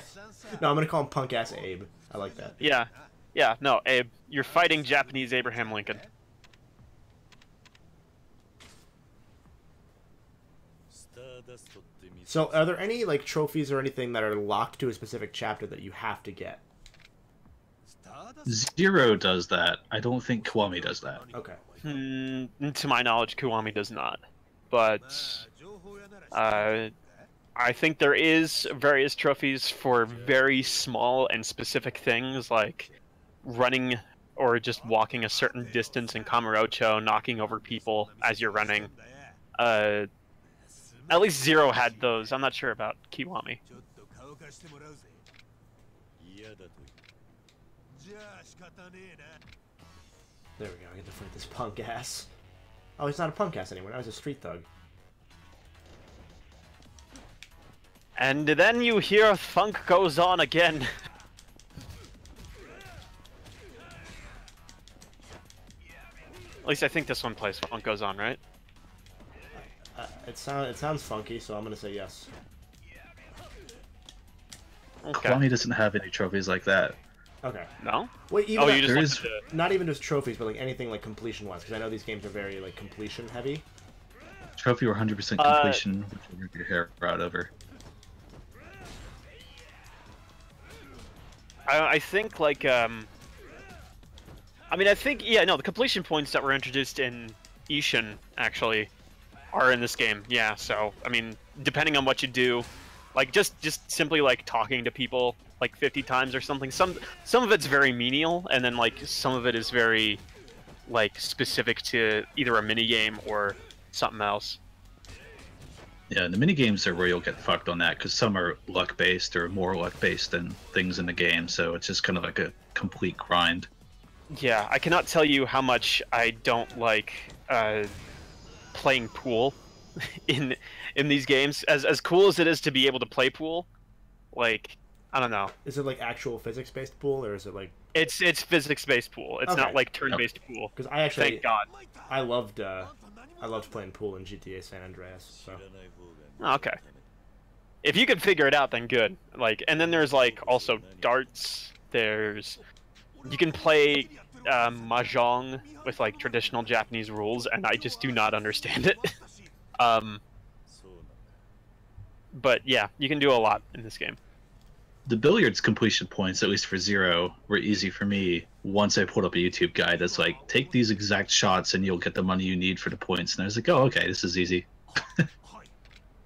I'm gonna call him punk ass Abe. I like that. Yeah. Yeah. No, Abe, you're fighting Japanese Abraham Lincoln. So, are there any like trophies or anything that are locked to a specific chapter that you have to get? Zero does that. I don't think Kiwami does that. Okay. To my knowledge, Kiwami does not. But I think there is various trophies for very small and specific things, like running or just walking a certain distance in Kamurocho, knocking over people as you're running. At least Zero had those. I'm not sure about Kiwami. There we go, I get to fight this punk ass. Oh, he's not a punk ass anymore, now he's a street thug. And then you hear Funk Goes On again. At least I think this one plays Funk Goes On, right? It sounds funky, so I'm gonna say yes. Okay. Kiwami doesn't have any trophies like that. Okay. No? Wait, even Oh, you just is- wanted to... not even just trophies, but like anything like completion-wise, because I know these games are very like completion-heavy. Trophy or 100% completion, which will rip your hair out over. I think, like, I mean, I think, yeah, no, the completion points that were introduced in Ishin, actually, are in this game, yeah, so, I mean, depending on what you do, like, just simply, like, talking to people, like, 50 times or something, some of it's very menial, and then, like, some of it is very, like, specific to either a minigame or something else. Yeah, the minigames are where you'll get fucked on that, because some are luck-based or more luck-based than things in the game, so it's just kind of like a complete grind. Yeah, I cannot tell you how much I don't like playing pool in these games. As cool as it is to be able to play pool, like, I don't know. Is it like actual physics-based pool, or is it like? It's physics-based pool. It's Okay. not like turn-based pool. Because I actually, Thank God. I loved playing pool in GTA San Andreas. So. Oh, okay. If you can figure it out, then good. Like, and then there's like also darts. You can play mahjong with like traditional Japanese rules, and I just do not understand it. But yeah, you can do a lot in this game. The billiards completion points, at least for Zero, were easy for me once I pulled up a YouTube guide that's like, take these exact shots and you'll get the money you need for the points. And I was like, oh, okay, this is easy.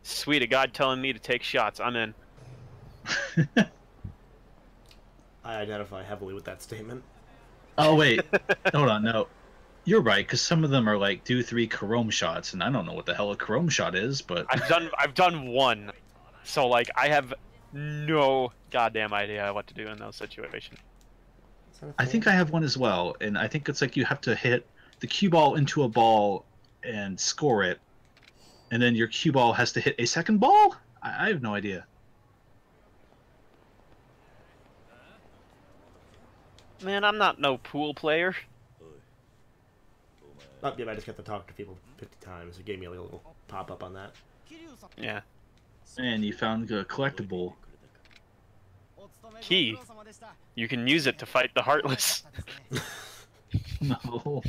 Sweet, a god telling me to take shots. I'm in. I identify heavily with that statement. Oh, wait. Hold on, no. You're right, because some of them are like, do 3 Chrome shots, and I don't know what the hell a Chrome shot is, but... I've done one. So, like, I have no goddamn idea what to do in those situations. I think I have one as well, and I think it's like you have to hit the cue ball into a ball and score it, and then your cue ball has to hit a second ball? I have no idea. Man, I'm not no pool player. Oh, yeah, I just got to talk to people 50 times. It gave me a little pop-up on that. Yeah. And you found a collectible. Key. You can use it to fight the Heartless. No.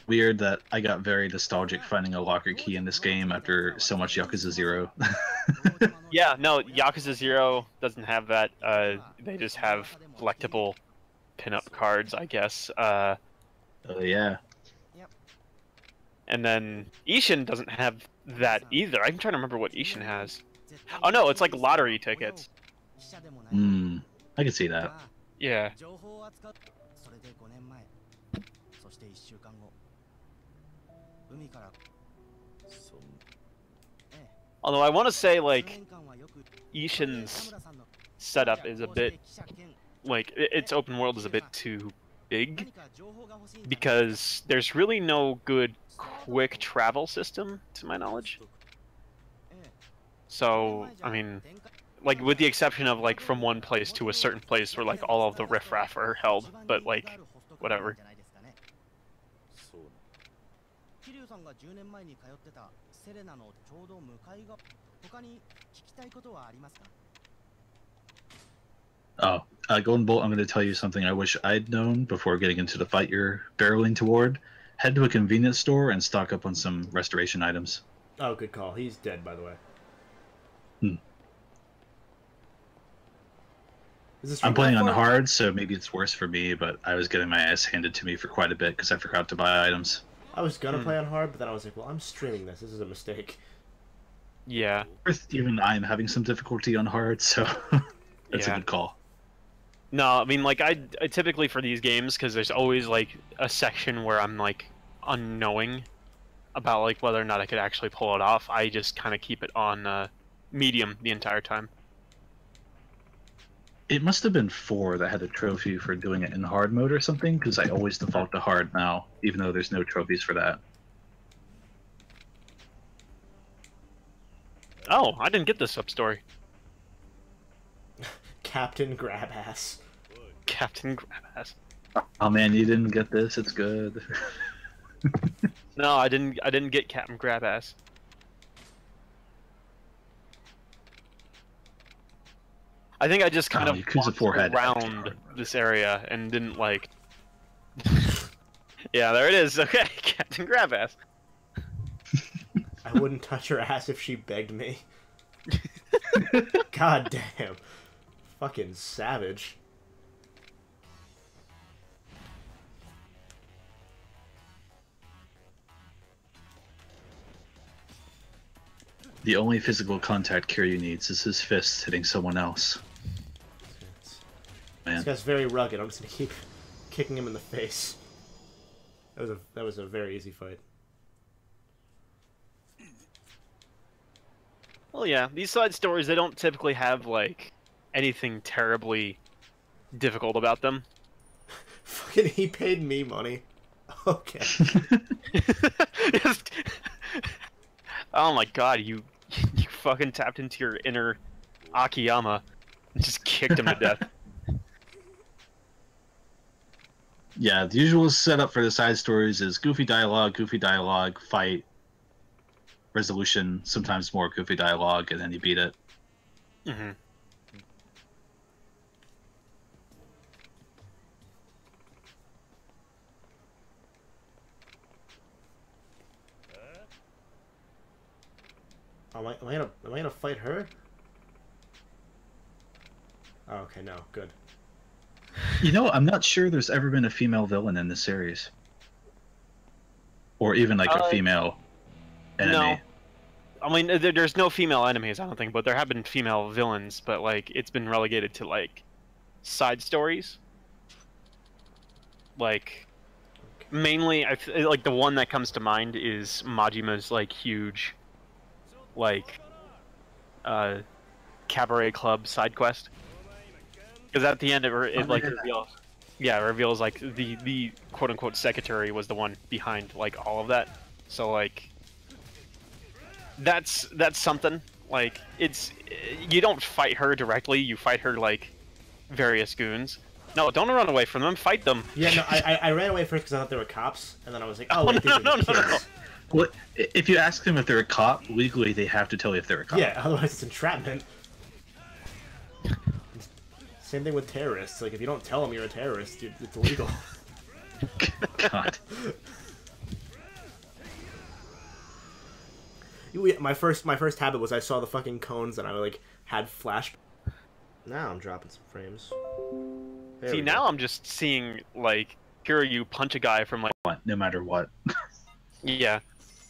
Weird that I got very nostalgic finding a locker key in this game after so much Yakuza 0. Yeah, no, Yakuza 0 doesn't have that. They just have collectible pinup cards, I guess. Oh, yeah. And then Ishin doesn't have that either. I'm trying to remember what Ishin has. Oh no, it's like lottery tickets. Hmm. I can see that. Yeah. Although I want to say, like, Ishin's setup is a bit, like, its open world is a bit too big, because there's really no good quick travel system, to my knowledge. So, I mean, like, with the exception of, like, from one place to a certain place where, like, all of the riffraff are held, but, like, whatever. Oh, Golden Bolt, I'm going to tell you something I wish I'd known before getting into the fight you're barreling toward. Head to a convenience store and stock up on some restoration items. Oh, good call. He's dead, by the way. I'm playing on hard, so maybe it's worse for me, but I was getting my ass handed to me for quite a bit because I forgot to buy items. I was gonna play on hard, but then I was like, well, I'm streaming this. This is a mistake. Yeah. Even I'm having some difficulty on hard, so that's a good call. No, I mean, like, I typically for these games, because there's always, like, a section where I'm, like, unknowing about, like, whether or not I could actually pull it off, I just kind of keep it on medium the entire time. It must have been 4 that had a trophy for doing it in hard mode or something, because I always default to hard now, even though there's no trophies for that. Oh, I didn't get this sub-story. Captain Grabass. Captain Grabass. Oh man, you didn't get this? It's good. No, I didn't get Captain Grabass. I think I just kind of Yakuza 4 walked had around this area and didn't like. Yeah, there it is. Okay, Captain Grabass. I wouldn't touch her ass if she begged me. God damn. Fucking savage. The only physical contact Kiryu needs is his fist hitting someone else. Man. This guy's very rugged. I'm just gonna keep kicking him in the face. That was a very easy fight. Well, yeah, these side stories, they don't typically have, like, anything terribly difficult about them. Fucking, he paid me money. Okay. Oh my god, you fucking tapped into your inner Akiyama and just kicked him to death. Yeah, the usual setup for the side stories is goofy dialogue, fight, resolution, sometimes more goofy dialogue, and then you beat it. Mm-hmm. Am I gonna fight her? Oh, okay, no, good. You know, I'm not sure there's ever been a female villain in this series. Or even like a female enemy. No. I mean, there's no female enemies, I don't think, but there have been female villains, but, like, it's been relegated to, like, side stories. Like, mainly, like, the one that comes to mind is Majima's, like, huge, like, cabaret club side quest. Because at the end, it reveals, yeah, it reveals, like, the quote-unquote secretary was the one behind, like, all of that. So, like, that's something. Like, you don't fight her directly, you fight her, like, various goons. No, don't run away from them, fight them. Yeah, no, I ran away first because I thought they were cops, and then I was like, oh, wait, these are no. kids. Well, if you ask them if they're a cop, legally they have to tell you if they're a cop. Yeah, otherwise it's entrapment. Same thing with terrorists. Like, if you don't tell them you're a terrorist, it's illegal. God. My first habit was I saw the fucking cones and I, like, had flash. Now I'm dropping some frames. See, now I'm just seeing, like, Kiryu punch a guy from, like... No matter what. Yeah.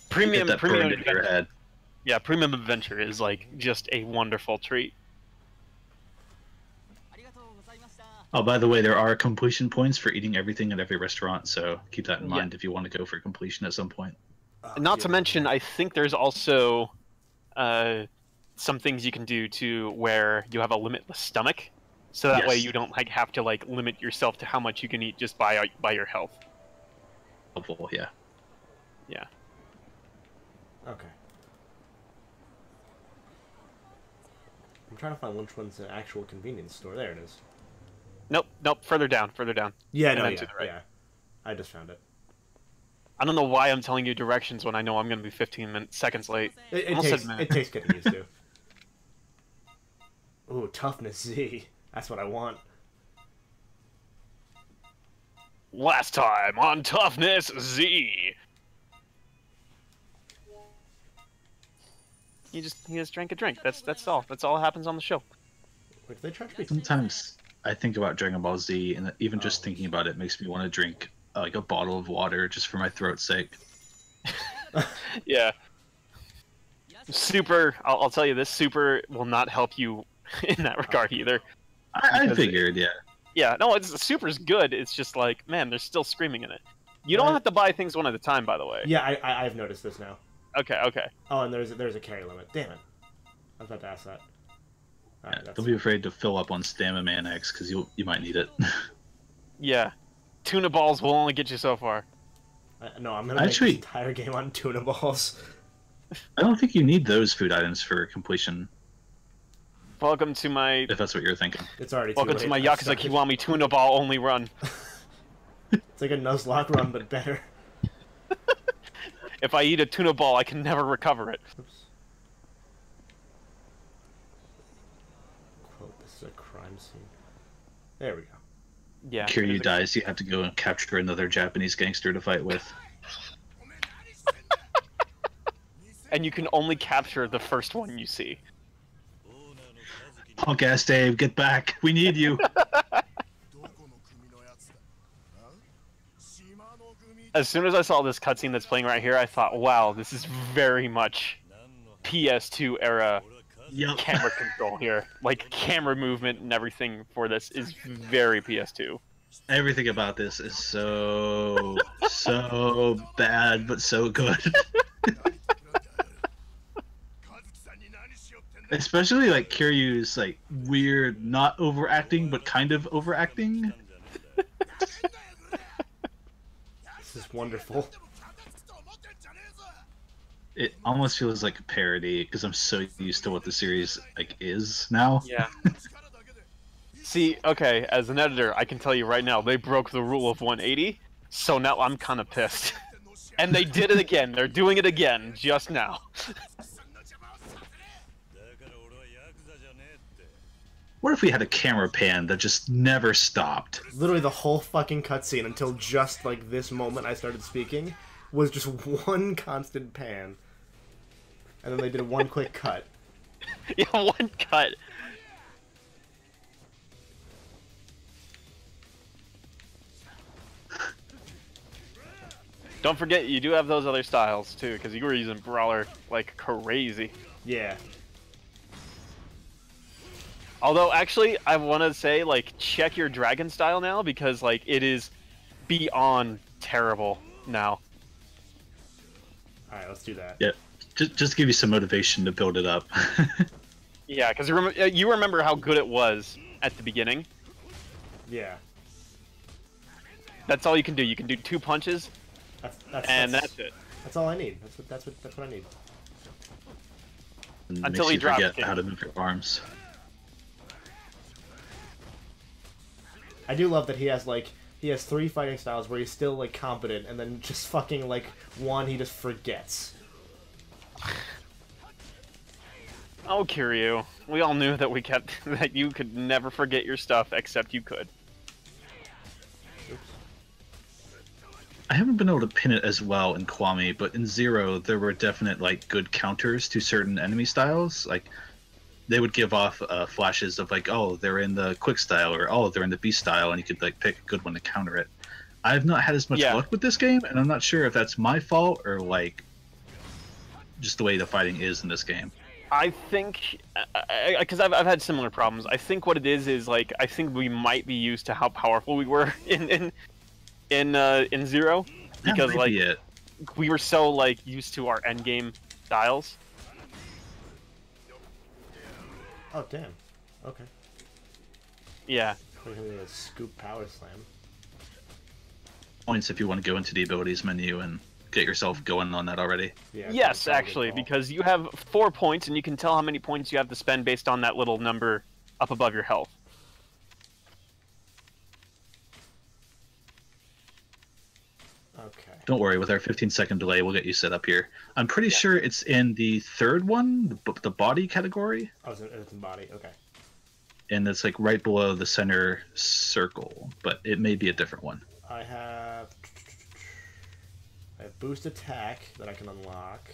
Premium into your head. Yeah, Premium Adventure is, like, just a wonderful treat. Oh, by the way, there are completion points for eating everything at every restaurant, so keep that in mind if you want to go for completion at some point. Not to mention, I think there's also some things you can do to where you have a limitless stomach, so that way you don't like have to like limit yourself to how much you can eat just by your health. Helpful, yeah. Yeah. Okay. I'm trying to find which one's an actual convenience store. There it is. Nope. Further down. Yeah, no, to the right. yeah. I just found it. I don't know why I'm telling you directions when I know I'm going to be 15 seconds late. It takes getting used to. Ooh, toughness Z. That's what I want. Last time on Toughness Z. He just drank a drink. That's all. That's all that happens on the show. Wait, did they charge me? Sometimes I think about Dragon Ball Z, and even just thinking about it makes me want to drink like a bottle of water just for my throat's sake. Yeah. Super, I'll tell you this, super will not help you in that regard either. I figured, yeah. Yeah, no, super's good. It's just like, man, there's still screaming in it. You don't have to buy things one at a time, by the way. Yeah, I've noticed this now. Okay, okay. Oh, and there's a carry limit. Damn it. I was about to ask that. Yeah, don't be afraid to fill up on Stamina Man X, because you might need it. Yeah. Tuna balls will only get you so far. No, I'm going to make this entire game on tuna balls. I don't think you need those food items for completion. Welcome to my... If that's what you're thinking. It's already too Welcome late. to my Yakuza Kiwami tuna ball only run. It's like a Nuzlocke run, but better. If I eat a tuna ball, I can never recover it. Oops. Quote, this is a crime scene. There we go. Yeah. Kiryu dies, you have to go and capture another Japanese gangster to fight with. And you can only capture the first one you see. Punk ass Dave, get back! We need you! As soon as I saw this cutscene that's playing right here, I thought, wow, this is very much PS2 era camera control here. Like, camera movement and everything for this is very PS2. Everything about this is so bad, but so good. Especially like Kiryu's like weird, not overacting, but kind of overacting. This is wonderful. It almost feels like a parody because I'm so used to what the series like is now. Yeah. See, okay, as an editor, I can tell you right now, they broke the rule of 180, so now I'm kind of pissed. And they did it again. They're doing it again just now. What if we had a camera pan that just never stopped? Literally the whole fucking cutscene until just like this moment I started speaking was just one constant pan. And then they did one quick cut. Yeah, one cut. Don't forget, you do have those other styles too, because you were using Brawler like crazy. Yeah. Although, actually, I want to say, like, check your Dragon style now, because, like, it is beyond terrible now. Alright, let's do that. Yeah, just to give you some motivation to build it up. Yeah, because you remember how good it was at the beginning. Yeah. That's all you can do. You can do 2 punches, that's it. That's all I need. That's what I need. Until Makes he you drops forget it. how to move your arms. I do love that he has 3 fighting styles where he's still like competent, and then just fucking like one he just forgets. Oh, Kiryu, we all knew that that you could never forget your stuff, except you could. Oops. I haven't been able to pin it as well in Kiwami, but in Zero there were definite like good counters to certain enemy styles. Like they would give off flashes of like, oh, they're in the quick style, or oh, they're in the beast style, and you could like pick a good one to counter it. I've not had as much luck with this game, and I'm not sure if that's my fault or like just the way the fighting is in this game. I think, because I've had similar problems. I think what it is like I think we might be used to how powerful we were in Zero, because like we were so like used to our endgame styles. Oh damn. Okay. Yeah. A scoop power slam. Points if you want to go into the abilities menu and get yourself going on that already. Yeah, yes, actually, because you have 4 points, and you can tell how many points you have to spend based on that little number up above your health. Okay. Don't worry, with our 15-second delay, we'll get you set up here. I'm pretty sure it's in the third one, the body category. Oh, it's in body. Okay. And it's like right below the center circle, but it may be a different one. I have boost attack that I can unlock.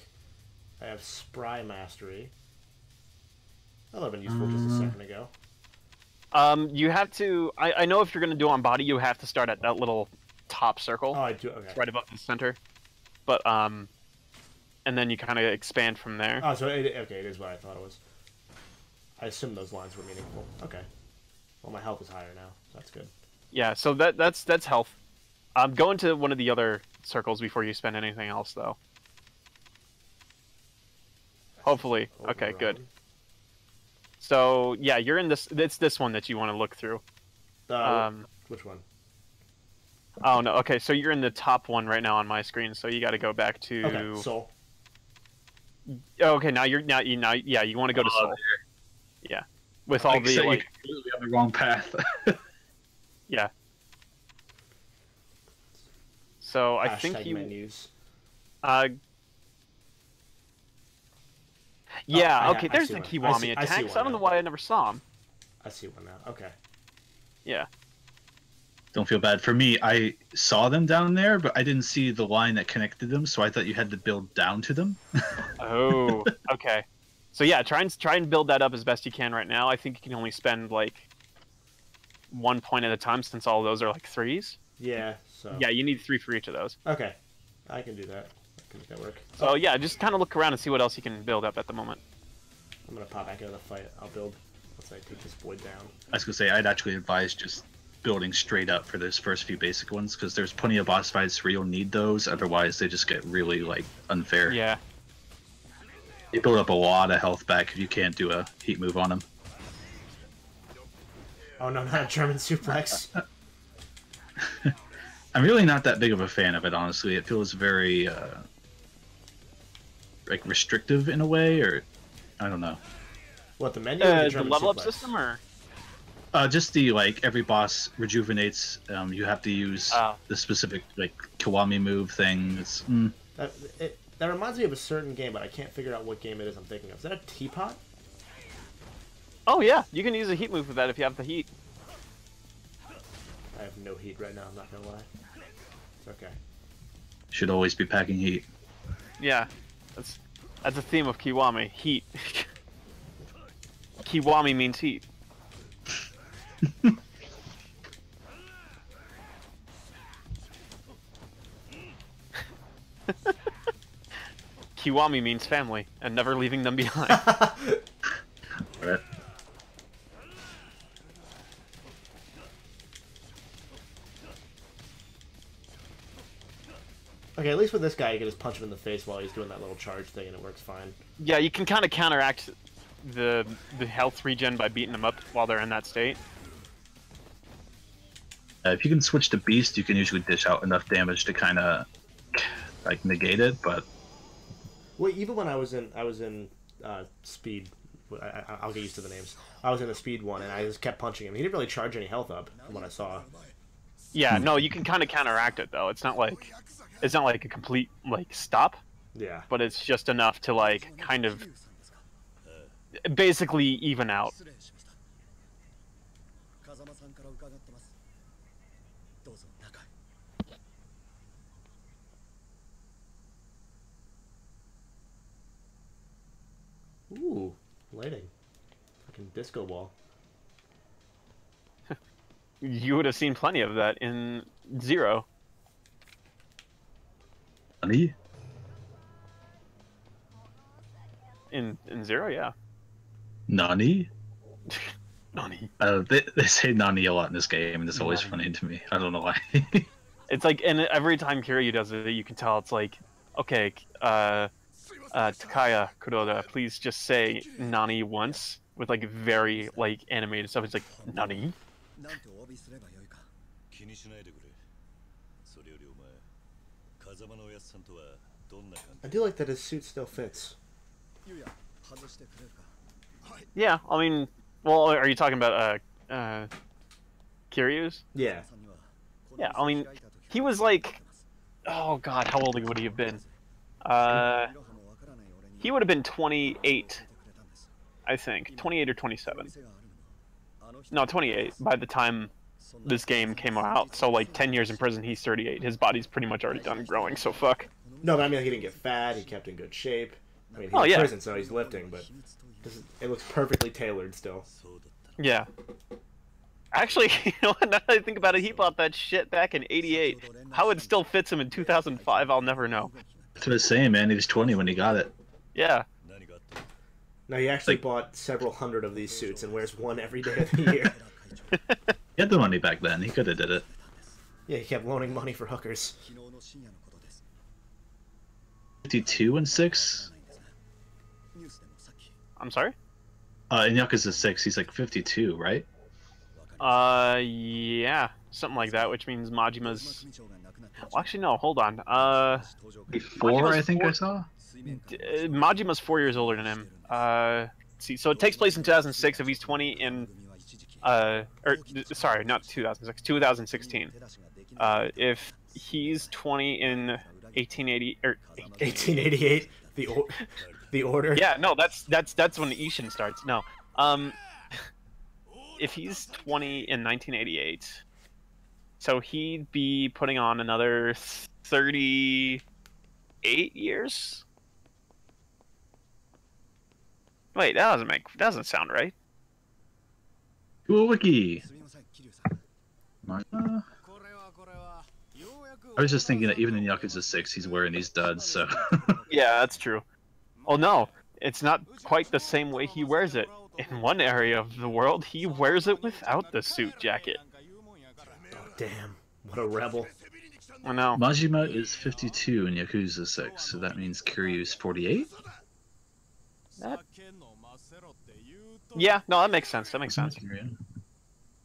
I have spry mastery. That would have been useful just a second ago. You have to. I know if you're gonna do on body, you have to start at that little top circle. Oh, I do. Okay. It's right above the center. But and then you kind of expand from there. Oh, so okay, it is what I thought it was. I assumed those lines were meaningful. Okay. Well, my health is higher now, so that's good. Yeah, so that's health. Go into one of the other circles before you spend anything else, though. Hopefully. Okay, good. So yeah, you're in this. It's this one that you want to look through. Which one? Oh no. Okay, so you're in the top one right now on my screen. So you got to go back to. Okay, Soul. Oh, okay, now you're yeah. You want to go to Soul. There. Yeah, with all the like. You're completely on the wrong path. Yeah. So I Hashtag think you. menus. Yeah. Oh, okay. I There's see the one. Kiwami I see attacks. one I don't know now. why I never saw him. I see one now. Okay. Yeah. Don't feel bad. For me, I saw them down there, but I didn't see the line that connected them, so I thought you had to build down to them. Oh. Okay. So yeah, try and build that up as best you can right now. I think you can only spend like 1 point at a time since all of those are like 3s. Yeah. So. Yeah, you need 3 for each of those. Okay. I can do that. I can make that work. So yeah, just kind of look around and see what else you can build up at the moment. I'm gonna pop back into the fight. I'll build once I take this boy down. I was gonna say I'd actually advise just building straight up for those first few basic ones, because there's plenty of boss fights where you'll need those. Otherwise, they just get really like unfair. Yeah. You build up a lot of health back if you can't do a heat move on them. Oh no, not a German suplex. I'm really not that big of a fan of it, honestly. It feels very like restrictive in a way, or I don't know. What, the menu or the The German level up suplex? system, or Just the like every boss rejuvenates. You have to use the specific like Kiwami move thing. It's That reminds me of a certain game, but I can't figure out what game it is I'm thinking of. Is that a teapot? oh yeah, you can use a heat move with that if you have the heat. I have no heat right now, I'm not gonna lie. It's okay. should always be packing heat. Yeah, that's a theme of Kiwami. Heat. Kiwami means heat. Kiwami means family, and never leaving them behind. Right. Okay, at least with this guy, you can just punch him in the face while he's doing that little charge thing, and it works fine. Yeah, you can kind of counteract the health regen by beating them up while they're in that state. If you can switch to Beast, you can usually dish out enough damage to kind of like negate it. But Well, even when I was in Speed, I'll get used to the names. I was in a Speed one, and I just kept punching him. He didn't really charge any health up from what I saw. Yeah, no, you can kind of counteract it though. It's not like a complete like stop, Yeah. but it's just enough to like kind of basically even out. Ooh, lighting. Fucking disco ball. You would have seen plenty of that in Zero. Nani? In Zero, yeah. Nani? Nani. They say Nani a lot in this game, and it's always Nani. funny to me. I don't know why. It's like, and every time Kiryu does it, you can tell it's like, okay, Takaya Kuroda, please just say Nani once with like very like animated stuff. It's like Nani. I do like that his suit still fits. Yeah, I mean, well, are you talking about Kiryu's? Yeah. Yeah, I mean, he was like, oh god, how old would he have been? He would have been 28, I think, 28 or 27. No, 28 by the time this game came out. So like 10 years in prison, he's 38. His body's pretty much already done growing, so fuck. No, but I mean, he didn't get fat. He kept in good shape. I mean, he's Oh, in yeah. prison, so he's lifting, but it looks perfectly tailored still. Yeah. Actually, you know what, now that I think about it, he bought that shit back in '88. How it still fits him in 2005, I'll never know. That's what I was saying, man. He was 20 when he got it. Yeah. No, he actually Like- bought several hundred of these suits and wears one every day of the year. He had the money back then. He could have did it. Yeah, he kept loaning money for hookers. 52 and 6? I'm sorry? In Yakuza 6, he's like 52, right? Yeah. Something like that, which means Majima's... Well, actually, no, hold on. Before, Majima's I think I four- saw? Majima's 4 years older than him. Let's see, so it takes place in 2006 if he's 20 in... sorry, not 2006, 2016. If he's 20 in 1880... Or 1888, the order. Yeah, no, that's when Ishin starts. No. If he's 20 in 1988, so he'd be putting on another 38 years? Wait, that doesn't sound right. Cool wiki. I was just thinking that even in Yakuza 6, he's wearing these duds, so... Yeah, that's true. Oh no, it's not quite the same way he wears it. In one area of the world, he wears it without the suit jacket. Oh, damn, what a rebel. I know. Majima is 52 in Yakuza 6, so that means Kiryu's 48? Yeah, no, that makes sense. That makes sense.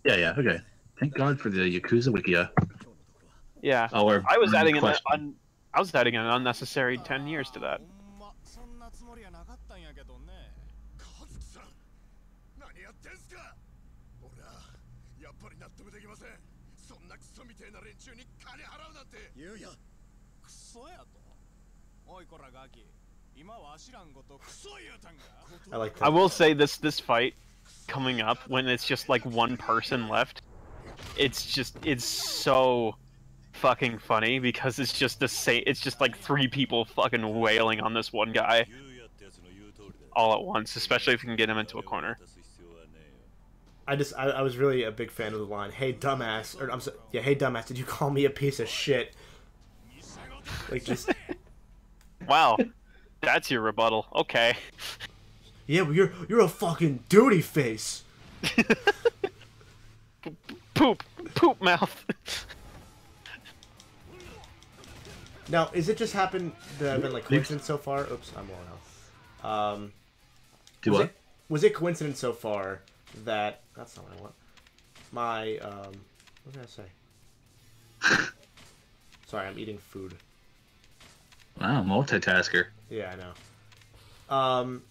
Yeah, okay. Thank God for the Yakuza Wikia. Yeah, Oh, or I was adding question. an unnecessary 10 years to that. I like that. I will say this fight coming up when it's just like one person left, it's so fucking funny because it's just the same. It's just like 3 people fucking wailing on this one guy all at once, especially if you can get him into a corner. I was really a big fan of the line, "Hey dumbass," or "Hey dumbass, did you call me a piece of shit?" Like just, Wow, that's your rebuttal. Okay. yeah, well, you're a fucking duty face. Poop mouth. Now, is it just happened that I've been like coincidence so far? Oops, I'm low now. Do what? Was it coincidence so far that that's not what I want? My what did I say? Sorry, I'm eating food. Wow, multitasker. Yeah, I know.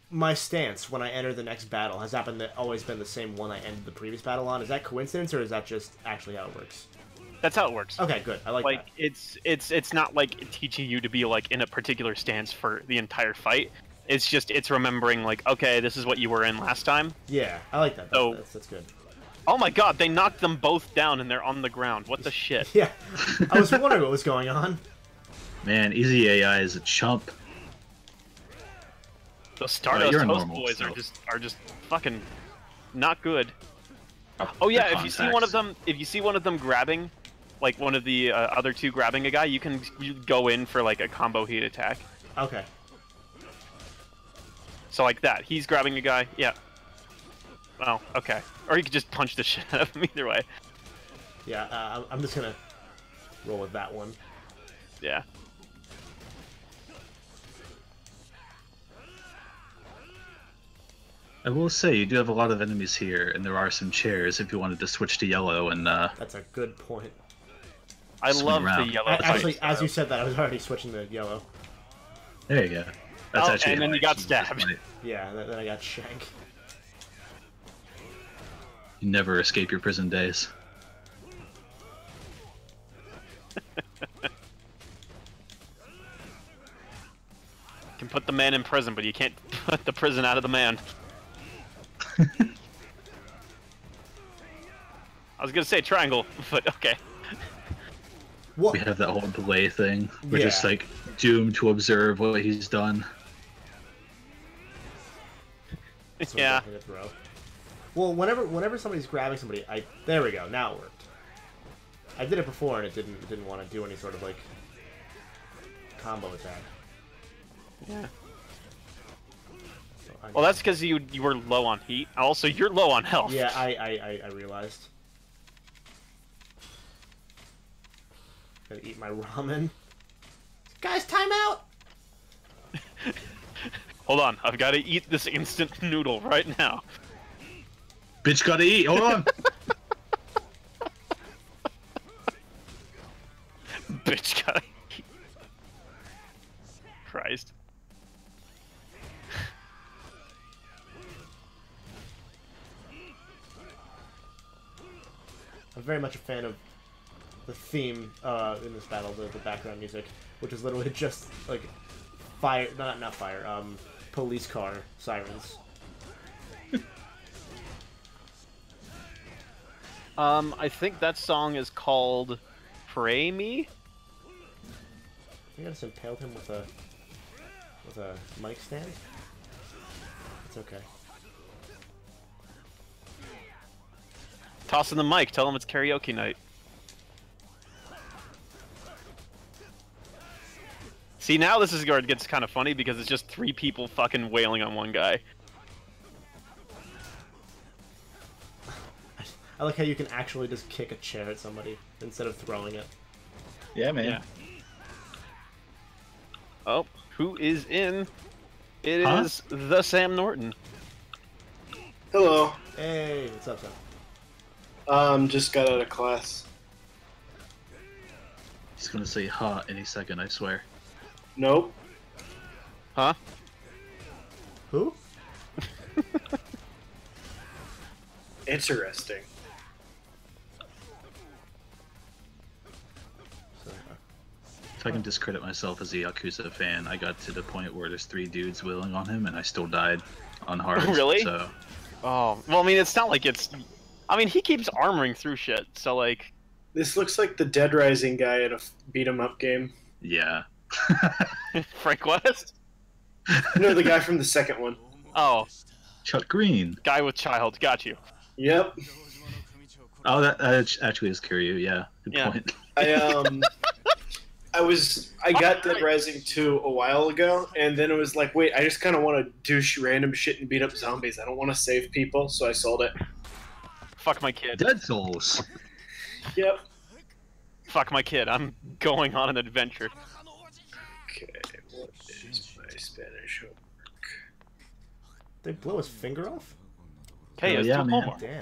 My stance when I enter the next battle has always been the same one I ended the previous battle on. Is that coincidence or is that just actually how it works? That's how it works. Okay, good. I like that. It's not like teaching you to be like in a particular stance for the entire fight. It's remembering like, okay, this is what you were in last time. Yeah, I like that. So- That's good. Oh my god, they knocked them both down and they're on the ground. What the shit? Yeah, I was wondering what was going on. Man, Easy AI is a chump. Those Stardust you're a Host normal, boys so- are just fucking not good. Oh yeah, The if you see one of them grabbing, like one of the other 2 grabbing a guy, you go in for like a combo heat attack. Okay. So like that, he's grabbing a guy. Yeah. Oh, okay. Or you could just punch the shit out of him either way. Yeah, I'm just gonna roll with that one. Yeah. I will say, you do have a lot of enemies here, and there are some chairs if you wanted to switch to yellow and, That's a good point. I Swing love around. the yellow Actually, fight as you style. said that, I was already switching to yellow. There you go. That's Oh, actually and then you got stabbed. Yeah, then I got shank. You never escape your prison days. You can put the man in prison, but you can't put the prison out of the man. I was gonna say triangle, but okay. What? We have that whole delay thing. We're Yeah. just like doomed to observe what he's done. So Yeah. definitely a throw. Well, whenever somebody's grabbing somebody, there we go. Now it worked. I did it before and it didn't want to do any sort of like combo attack. Yeah. So Well, that's because you were low on heat. Also, you're low on health. Yeah, I realized. Gotta eat my ramen. Guys, time out! Hold on, I've got to eat this instant noodle right now. Bitch gotta eat, hold on! Bitch gotta eat. Christ. I'm very much a fan of the theme in this battle, the background music, which is literally just like fire, not fire, police car sirens. I think that song is called "Pray Me." I think I just impaled him with a mic stand. It's okay. Toss in the mic. Tell him it's karaoke night. See, now this is where it gets kind of funny because it's just 3 people fucking wailing on one guy. I like how you can actually just kick a chair at somebody instead of throwing it. Yeah, man. Yeah. Oh, who is in? It is the Sam Norton. Hello. Hey, what's up, Sam? Just got out of class. He's gonna say ha any second, I swear. Nope. Huh? Who? Interesting. If I can discredit myself as a Yakuza fan, I got to the point where there's 3 dudes wailing on him and I still died on hard. Really? So Oh, well, I mean, it's not like it's... I mean, he keeps armoring through shit, so, like... This looks like the Dead Rising guy at a beat 'em up game. yeah. Frank West? No, the guy from the second one. Oh, Chuck Green. guy with child. Got you. Yep. Oh, that actually is Kiryu, yeah. Good Yeah. point. I got Dead Rising 2 a while ago, and then it was like, wait, I just kind of want to do random shit and beat up zombies. I don't want to save people, so I sold it. Fuck my kid. Dead Souls. Yep. Fuck my kid. I'm going on an adventure. Okay, what is my Spanish homework? They blow his finger off? Hey, Oh, it's yeah, too man. homework. Damn.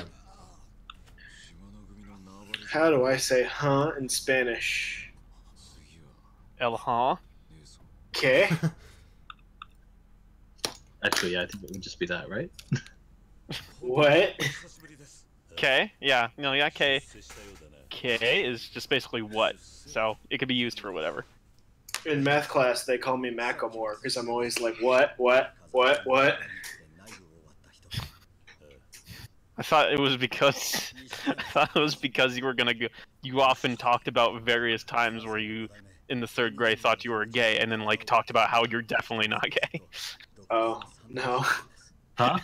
How do I say huh in Spanish? El huh? Okay. Actually, yeah, I think it would just be that, right? What? K? Yeah. No, yeah, K. K is just basically what. So, it could be used for whatever. In math class, they call me Macklemore because I'm always like, what? I thought it was because you were gonna go. You often talked about various times where you, in the 3rd grade, thought you were gay, and then like talked about how you're definitely not gay. Oh, no. Huh?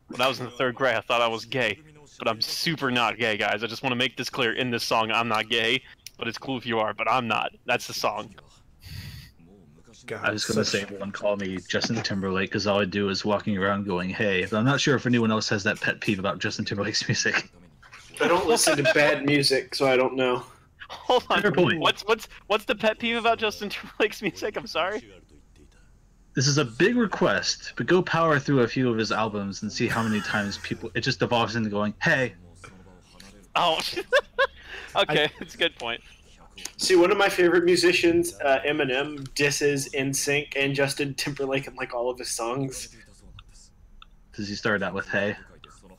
When I was in the 3rd grade, I thought I was gay, but I'm super not gay, guys. I just want to make this clear in this song. I'm not gay, but it's cool if you are. But I'm not. That's the song. God, I was gonna say everyone call me Justin Timberlake because all I do is walking around going, "Hey." But I'm not sure if anyone else has that pet peeve about Justin Timberlake's music. I don't listen to bad music, so I don't know. Hold on. Fair point. What's the pet peeve about Justin Timberlake's music? I'm sorry. This is a big request, but go power through a few of his albums and see how many times it just evolves into going, "Hey." Oh. Okay, that's a good point. See, one of my favorite musicians, Eminem, disses NSYNC and Justin Timberlake in like all of his songs. Does he start out with "Hey"?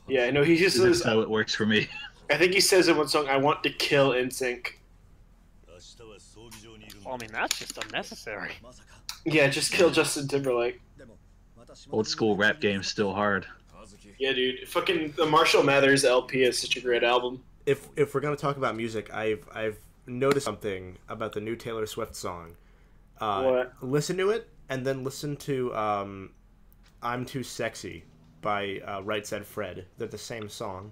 Yeah, I know he just That's says. how it works for me. I think he says in one song, "I want to kill NSYNC." Well, I mean, that's just unnecessary. Yeah, just kill Justin Timberlake. Old school rap game's still hard. Yeah, dude. Fucking the Marshall Mathers LP is such a great album. If we're gonna talk about music, I've noticed something about the new Taylor Swift song. What? Listen to it, and then listen to "I'm Too Sexy" by Right Said Fred. They're the same song.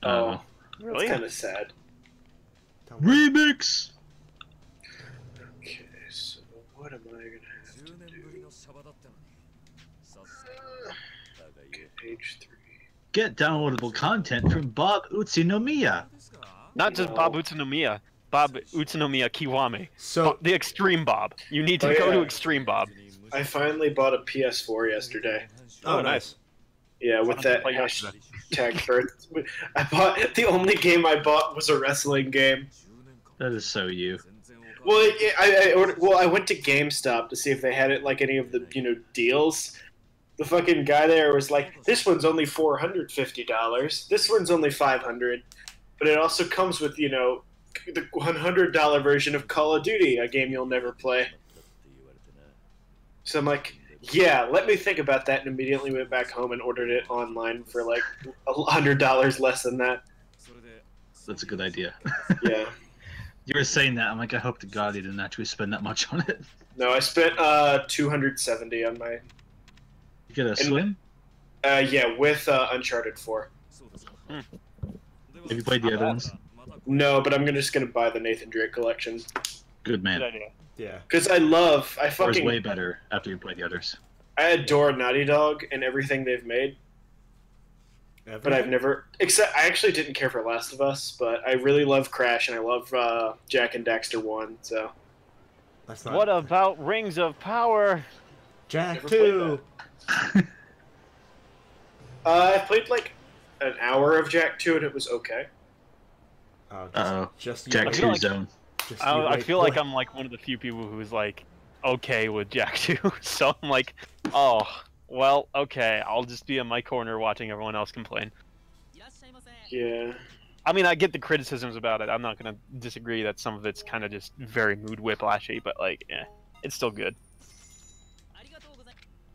Oh, Really? that's kind of sad. Remix. What am I gonna have to do? Page 3. Get downloadable content from Bob Utsunomiya. Not just Bob Utsunomiya, Bob Utsunomiya Kiwami. So The Extreme Bob. You need to Oh, go yeah. to Extreme Bob. I finally bought a PS4 yesterday. oh nice. Yeah, with that Play Yakuza. hashtag birth. I bought the only game I bought was a wrestling game. That is so you. Well, I went to GameStop to see if they had it like any of the deals. The fucking guy there was like, "This one's only $450. This one's only $500, but it also comes with the $100 version of Call of Duty, a game you'll never play." So I'm like, "Yeah, let me think about that," and immediately went back home and ordered it online for like $100 less than that. That's a good idea. Yeah. You were saying that, I'm like, I hope to God you didn't actually spend that much on it. No, I spent $270 on my. You get a swim? Yeah, with Uncharted 4. Have you played the other ones? No, but I'm just gonna buy the Nathan Drake collection Good man. Good idea. Yeah. because I Four is way better after you play the others. I adore Naughty Dog and everything they've made, but I've never. Except I actually didn't care for Last of Us, but I really love Crash and I love Jack and Daxter 1. So That's not What about Rings of Power? Jack Never played 2. I played like an hour of Jack 2 and it was okay. Oh, Uh-oh. just you Jack wait. feel 2 like- zone. Just you I wait, feel like boy. I'm like one of the few people who's like okay with Jack 2. So I'm like, oh, well, okay, I'll just be in my corner watching everyone else complain. Yeah. I mean, I get the criticisms about it. I'm not gonna disagree that some of it's kind of just very mood whiplashy, but like, yeah, it's still good.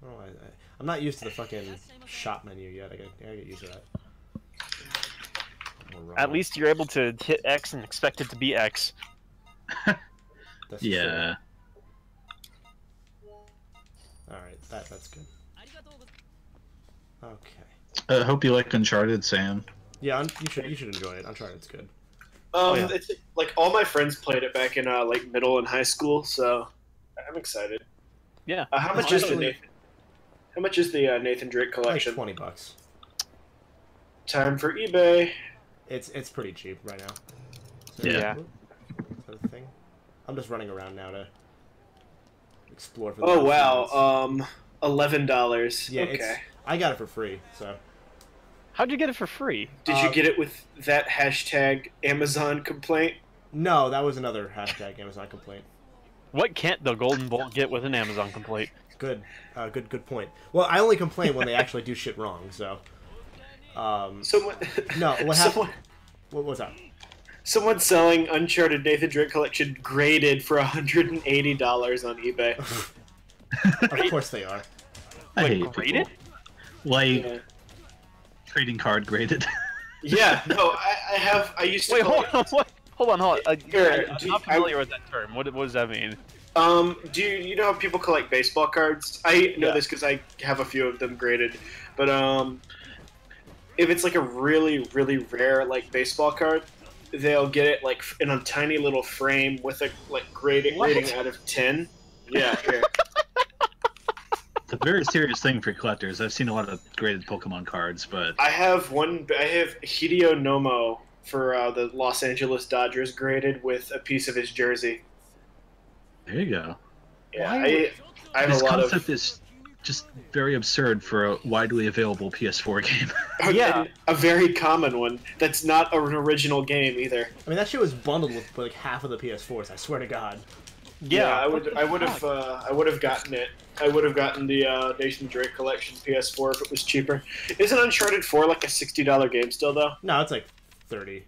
Oh, I'm not used to the fucking shop menu yet. I gotta get used to that. At least you're able to hit X and expect it to be X. That's Yeah. All right, that's good. Okay. I hope you like Uncharted, Sam. Yeah, you should enjoy it. Uncharted's good. yeah. It's like all my friends played it back in like middle and high school, so I'm excited. Yeah. How much is the Honestly- Nathan? How much is the Nathan Drake Like collection? $20. Time for eBay. It's pretty cheap right now. So, Yeah. Is that a thing? I'm just running around now to explore for the Oh next few wow, months. $11. Yeah, Okay. I got it for free, so How'd you get it for free? Did you get it with that hashtag Amazon complaint? no, that was another hashtag Amazon complaint. What can't the Golden Bolt get with an Amazon complaint? Good, good point. Well, I only complain when they actually do shit wrong. So, Someone. no, what happened? Someone, What was that? someone selling Uncharted Nathan Drake collection graded for $180 on eBay. Of course they are. I Like, hate graded? people. Like, Yeah. trading card graded. Yeah, no, I used to. Wait, collect- hold on. What? Hold on, hold on. Here, I'm do- not familiar with that term. What does that mean? Do you know how people collect baseball cards? I know Yeah. this because I have a few of them graded. But if it's like a really, really rare like baseball card, they'll get it like in a tiny little frame with a like rating out of 10. Yeah, here. It's a very serious thing for collectors. I've seen a lot of graded Pokemon cards, but I have Hideo Nomo for the Los Angeles Dodgers graded with a piece of his jersey. there you go. Yeah, Why I have This a lot concept of is just very absurd for a widely available PS4 game. Yeah. a very common one that's not an original game either. I mean, that shit was bundled with like half of the PS4s. I swear to God. Yeah, I would have gotten it. I would have gotten the Nathan Drake collection PS4 if it was cheaper. Isn't Uncharted 4 like a $60 game still though? No, it's like 30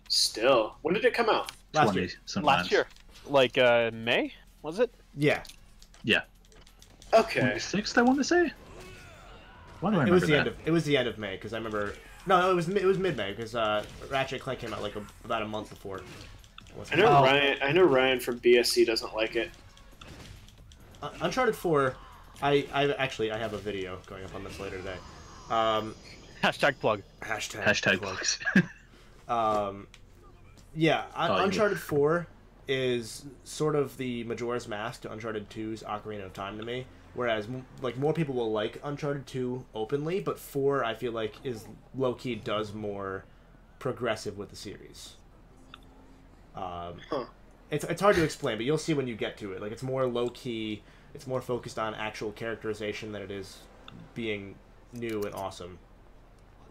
Still, when did it come out? last 20 year. sometimes. last year, like May, was it? Yeah, Yeah. Okay, 26th, I want to say. Why do I it remember was the that? end of May because I remember. No, it was mid May because Ratchet and Clank came out like about a month before. I know Oh. Ryan Ryan from BSC doesn't like it. Uncharted 4. I have a video going up on this later today. Hashtag plug. Hashtag Hashtag plug. plugs. Yeah, Oh, you- Uncharted 4 is sort of the Majora's Mask to Uncharted 2's Ocarina of Time to me. Whereas, like, more people will like Uncharted 2 openly, but 4, I feel like, is low-key does more progressive with the series. It's hard to explain, but you'll see when you get to it. Like, it's more low-key, it's more focused on actual characterization than it is being new and awesome.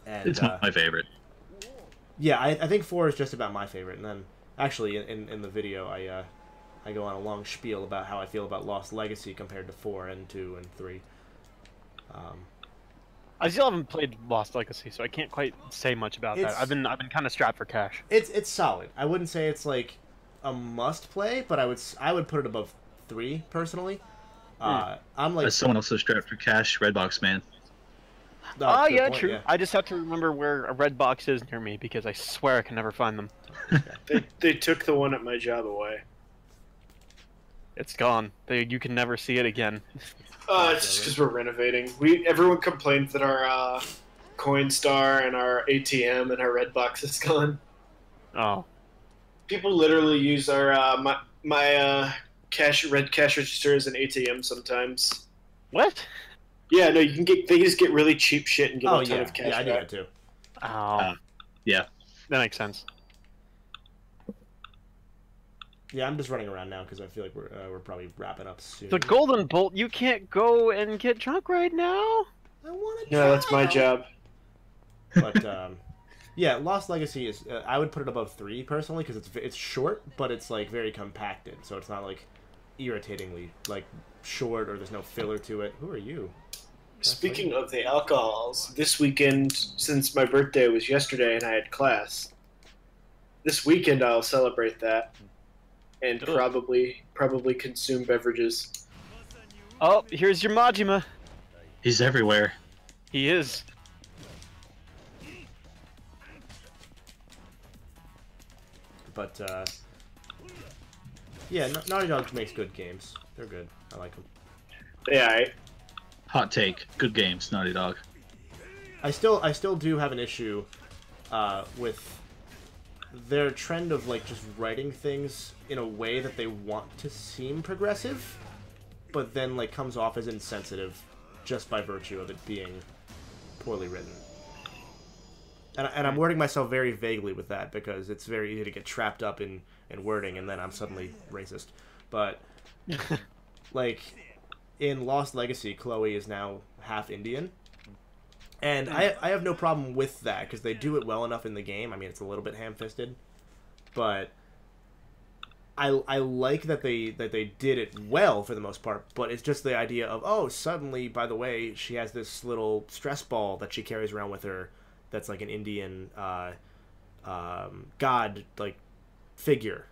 And, It's my favorite. Yeah, I think 4 is just about my favorite, and then, actually, in the video, I go on a long spiel about how I feel about Lost Legacy compared to 4 and 2 and 3. I still haven't played Lost Legacy, so I can't quite say much about that. I've been kind of strapped for cash. It's solid. I wouldn't say it's like a must play, but I would put it above 3 personally. I'm like As someone also strapped for cash, Redbox man. Oh, good yeah, point, true. yeah. I just have to remember where a red box is near me because I swear I can never find them. They took the one at my job away. It's gone. You can never see it again. It's just because we're renovating. Everyone complains that our Coinstar and our ATM and our Redbox is gone. Oh. People literally use our my red cash register as an ATM sometimes. What? Yeah, no, they just get really cheap shit and get a ton of cash yeah, I do back. that too. Oh. Yeah. That makes sense. Yeah, I'm just running around now because I feel like we're probably wrapping up soon. The Golden Bolt, you can't go and get drunk right now? I want to. Yeah, that's my job. But yeah, Lost Legacy is. I would put it above 3 personally because it's short, but it's like very compacted, so it's not like irritatingly like short or there's no filler to it. Who are you? Speaking of the alcohols, this weekend, since my birthday was yesterday and I had class, this weekend I'll celebrate that and probably consume beverages. Oh, here's your Majima. He's everywhere. He is. But yeah, Naughty Dog makes good games. They're good. I like them. Yeah, Hot take. Good games, Naughty Dog. I still do have an issue with their trend of like just writing things in a way that they want to seem progressive, but then like comes off as insensitive just by virtue of it being poorly written. And I'm wording myself very vaguely with that because it's very easy to get trapped up in wording and then I'm suddenly racist. But like in Lost Legacy, Chloe is now half Indian. And I have no problem with that because they do it well enough in the game. I mean, it's a little bit ham-fisted, but I like that they did it well for the most part. But it's just the idea of, oh, suddenly, by the way, she has this little stress ball that she carries around with her that's like an Indian god like figure.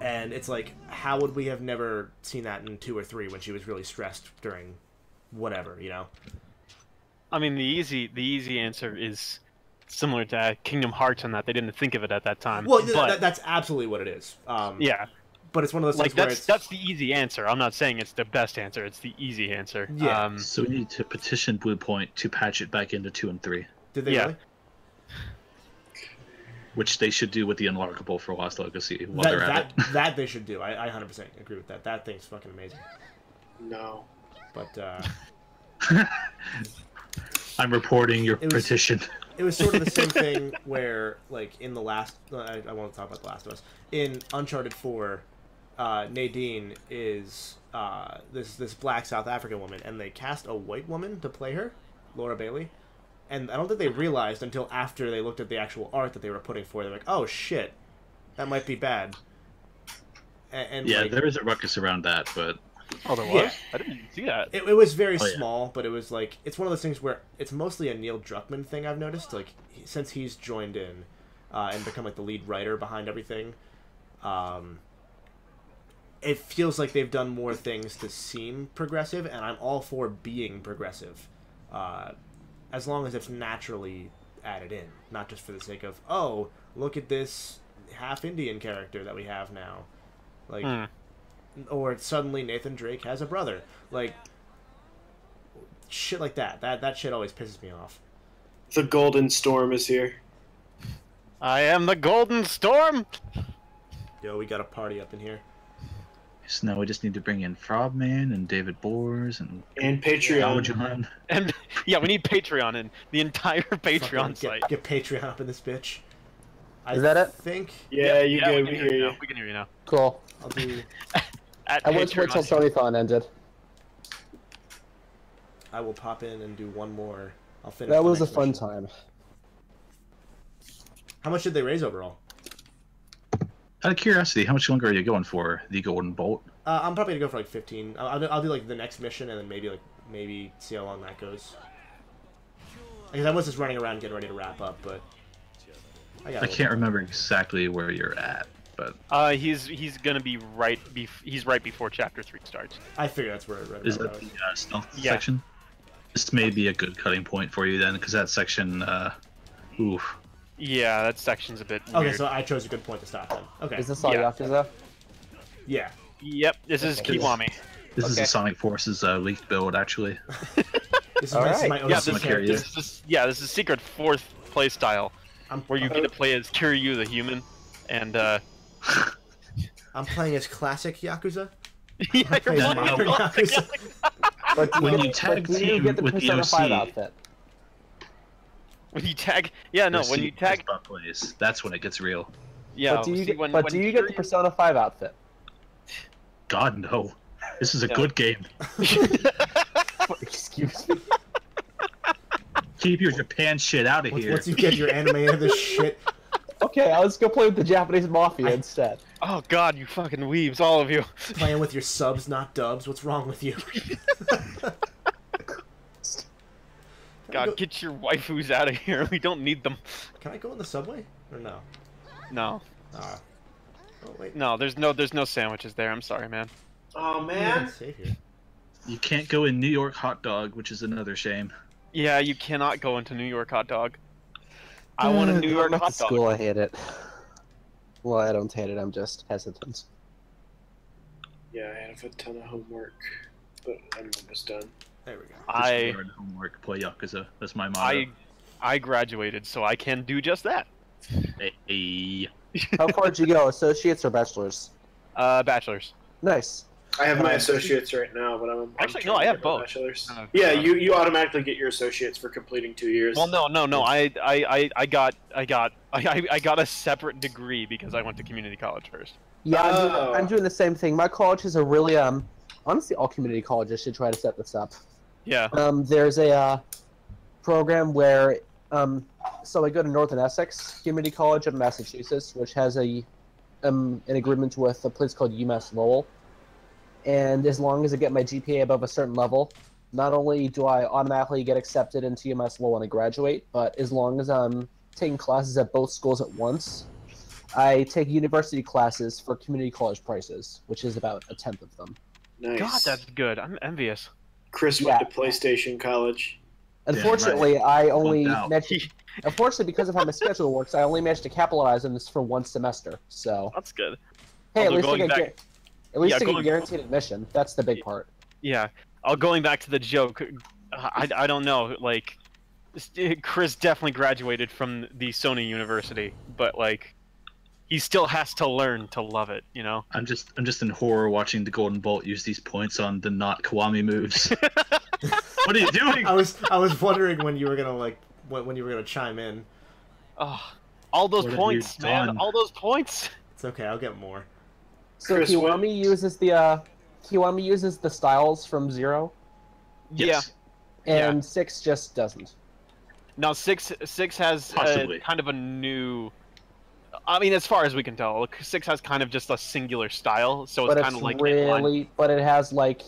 And it's like, how would we have never seen that in 2 or 3 when she was really stressed during whatever, you know? I mean, the easy answer is similar to Kingdom Hearts in that they didn't think of it at that time. Well, but, that's absolutely what it is. Yeah. But it's one of those Like things where that's the easy answer. I'm not saying it's the best answer. It's the easy answer. Yeah. So we need to petition Bluepoint to patch it back into 2 and 3, Did they really? which they should do with the Unlockable for Lost Legacy while they're at it. That they should do. I 100% agree with that. That thing's fucking amazing. no. But I'm reporting your petition. it was sort of the same thing where, like, in the last... I won't talk about The Last of Us. In Uncharted 4, Nadine is this black South African woman, and they cast a white woman to play her, Laura Bailey. And I don't think they realized until after they looked at the actual art that they were putting for. They're like, "Oh shit, that might be bad." And Yeah, like, there is a ruckus around that, but Oh, there was? Yeah. I didn't even see that. it was very Oh, yeah. small, but it was like it's one of those things where it's mostly a Neil Druckmann thing. I've noticed, like since he's joined in and become like the lead writer behind everything, it feels like they've done more things to seem progressive, and I'm all for being progressive. As long as it's naturally added in, not just for the sake of, oh, look at this half Indian character that we have now, like, or suddenly Nathan Drake has a brother, like, shit like that. That shit always pisses me off. The Golden Storm is here. I am the Golden Storm. Yo, we got a party up in here. So now we just need to bring in Frogman and David Bors and Patreon. John. And yeah, we need Patreon and the entire Patreon site. Get Patreon up in this bitch. Is that it? Think. Yeah, you good. We We can hear you. We can hear you now. Cool. I'll do. At I went to wait till Tonython ended. I will pop in and do one more. I'll finish. That the was a next fun mission. time. How much did they raise overall? Out of curiosity, how much longer are you going for the Golden Bolt? I'm probably gonna go for like 15. I'll do like the next mission and then maybe see how long that goes. Because I was just running around getting ready to wrap up, but I can't remember exactly where you're at, but he's gonna be he's right before Chapter 3 starts. I figure that's where I read. is that the stealth Yeah. section? This may be a good cutting point for you then, because that section, oof. Yeah, that section's a bit Okay, weird. so I chose a good point to stop then. Okay. Is this all Yeah. Yakuza? Yeah. Yep, this is Okay. Kiwami. This is Okay. the Sonic Forces leaked build, actually. This is Alright. my Yeah, OC this- character. This is this is secret 4th play style where you get to play as Kiryu the human, and I'm playing as classic Yakuza. yeah, I'm playing Yeah, modern no. Yakuza. But When you but tag do you team get the with the Persona 5 OC, outfit? when you tag, yeah, no, when you tag, plays, that's when it gets real. yeah. But do you see, get, when do you get the Kiryu- Persona 5 outfit? God no, this is a Yeah. good game. Excuse me. Keep your Japan shit out of here. Once you get your anime into this shit, Okay, let's go play with the Japanese Mafia instead. Oh God, you fucking weebs, all of you. playing with your subs, not dubs. What's wrong with you? God, get your waifus out of here. We don't need them. Can I go in the subway or no? No, Oh wait. no, there's no sandwiches there. I'm sorry, man. Oh Yeah, man. save here. You can't go in New York hot dog, which is another shame. Yeah, you cannot go into New York hot dog. I want a New York Going back hot to dog. school, I hate it. Well, I don't hate it. I'm just hesitant. Yeah, I have a ton of homework, but I'm almost done. There we go. Disregard homework, play Yakuza. That's my motto. I graduated, so I can do just that. Hey. How far did you go? Associates or bachelors? Bachelor's. Nice. I have my associates right now, but I'm Actually, trying no, I to have get my both. bachelor's. Uh, Yeah, you automatically get your associates for completing 2 years. Well, no. I got a separate degree because I went to community college first. Yeah, Oh. I'm doing the same thing. My college is a really honestly, all community colleges should try to set this up. Yeah. There's a program where so I go to Northern Essex Community College in Massachusetts, which has an agreement with a place called UMass Lowell. And as long as I get my GPA above a certain level, not only do I automatically get accepted into UMass Lowell when I graduate, but as long as I'm taking classes at both schools at once, I take university classes for community college prices, which is about a tenth of them. Nice. God, that's good. I'm envious. Chris Yeah. went to PlayStation College. Unfortunately, I only Lucked out. managed. Unfortunately, because of how my schedule works, I only managed to capitalize on this for one semester. So, That's good. hey, at Although least I going get back- at least yeah, I get going- guaranteed admission. That's the big part. Yeah. Going back to the joke, I don't know. Like, Chris definitely graduated from the Sony University, but like, he still has to learn to love it. You know. I'm just in horror watching the Golden Bolt use these points on the not Kiwami moves. What are you doing? I was wondering when you were gonna when you were gonna chime in. Oh, all those What have points, you man! done? All those points. It's okay. I'll get more. So Chris, Kiwami uses the styles from 0, Yes. and 6 just doesn't. Now six has Possibly. kind of a new. I mean, as far as we can tell, 6 has kind of just a singular style, so it's But kind it's of like inline. but it has like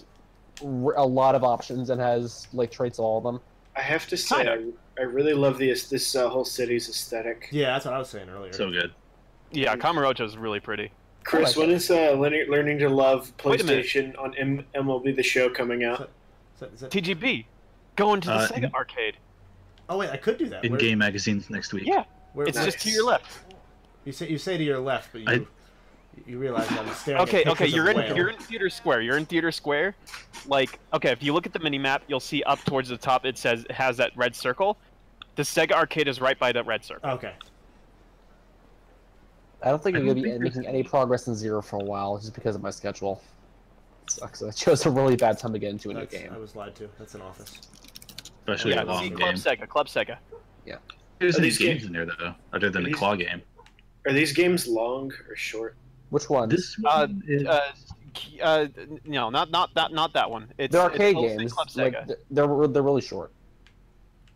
a lot of options and has like traits of all of them. I have to say, I really love this whole city's aesthetic. Yeah, that's what I was saying earlier. So good. Yeah, Kamurocho is really pretty. Chris, I like when is learning to love Wait a minute. PlayStation on MLB The Show coming out? Is that- TGB, go into the Uh, Sega arcade. Oh wait, I could do that. In-game magazines next week. Yeah, Where- it's where- just to your left. You say to your left, but you realize I'm staring. Okay, at okay, pictures you're of in whale. you're in Theater Square. You're in Theater Square. Like, okay, if you look at the mini map, you'll see up towards the top it has that red circle. The Sega arcade is right by that red circle. Okay. I don't think I I'm don't going to be think making any progress in Zero for a while, just because of my schedule. It sucks. I chose a really bad time to get into a new game. I was lied to. That's an office. Especially Yeah, a long see, game. Club Sega. There's Are any these games in there though, other than the these- claw game. Are these games long or short? Which one? This one is... No, not that one. It's They're arcade mostly games. Club Like Sega. they're really short.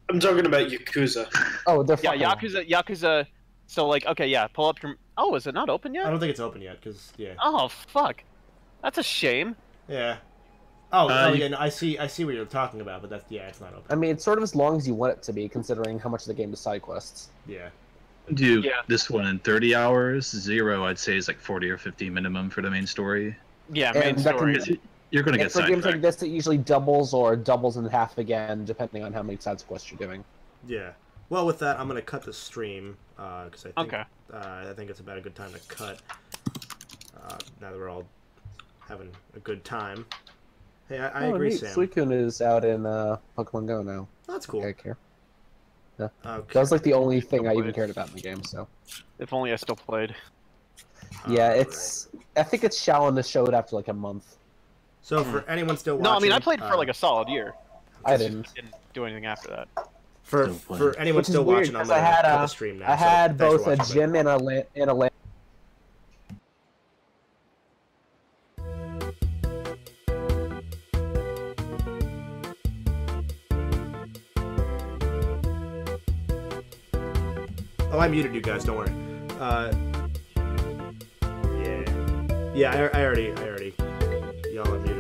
I'm talking about Yakuza. Oh, they're Yeah, fucking Yakuza. So like, okay, yeah, pull up your. Oh, is it not open I yet? don't think it's open yet, because, yeah. Oh fuck, that's a shame. Yeah. Oh, you- yeah, no, I see what you're talking about, but that's, yeah, it's not open. I mean, it's sort of as long as you want it to be, considering how much of the game is side quests. Yeah. Do Yeah. this one in 30 hours. Zero, I'd say, is like 40 or 50 minimum for the main story. Yeah, And main that story. can- You're gonna And get for games like sidetracked. this, it usually doubles or doubles in half again, depending on how many side quests you're doing. Yeah. Well, with that, I'm going to cut the stream, because Okay. I think it's about a good time to cut, now that we're all having a good time. Hey, I agree, neat. Sam. Suicune is out in Pokemon Go now. That's cool. I care. Okay. That was like the only thing I even cared about in the game. So If only I still played. yeah, Alright. it's. I think it's Shaolin showed after like a month. So for anyone still watching... No, I mean I played for like a solid year. I didn't. Didn't do anything after that. For anyone Which is still weird, watching, I'm 'cause going I to had cut a- the stream now. I had so thanks for both a watching, gym and a land. Oh, I muted you guys. Don't worry. Yeah. Yeah, I already. Y'all are muted.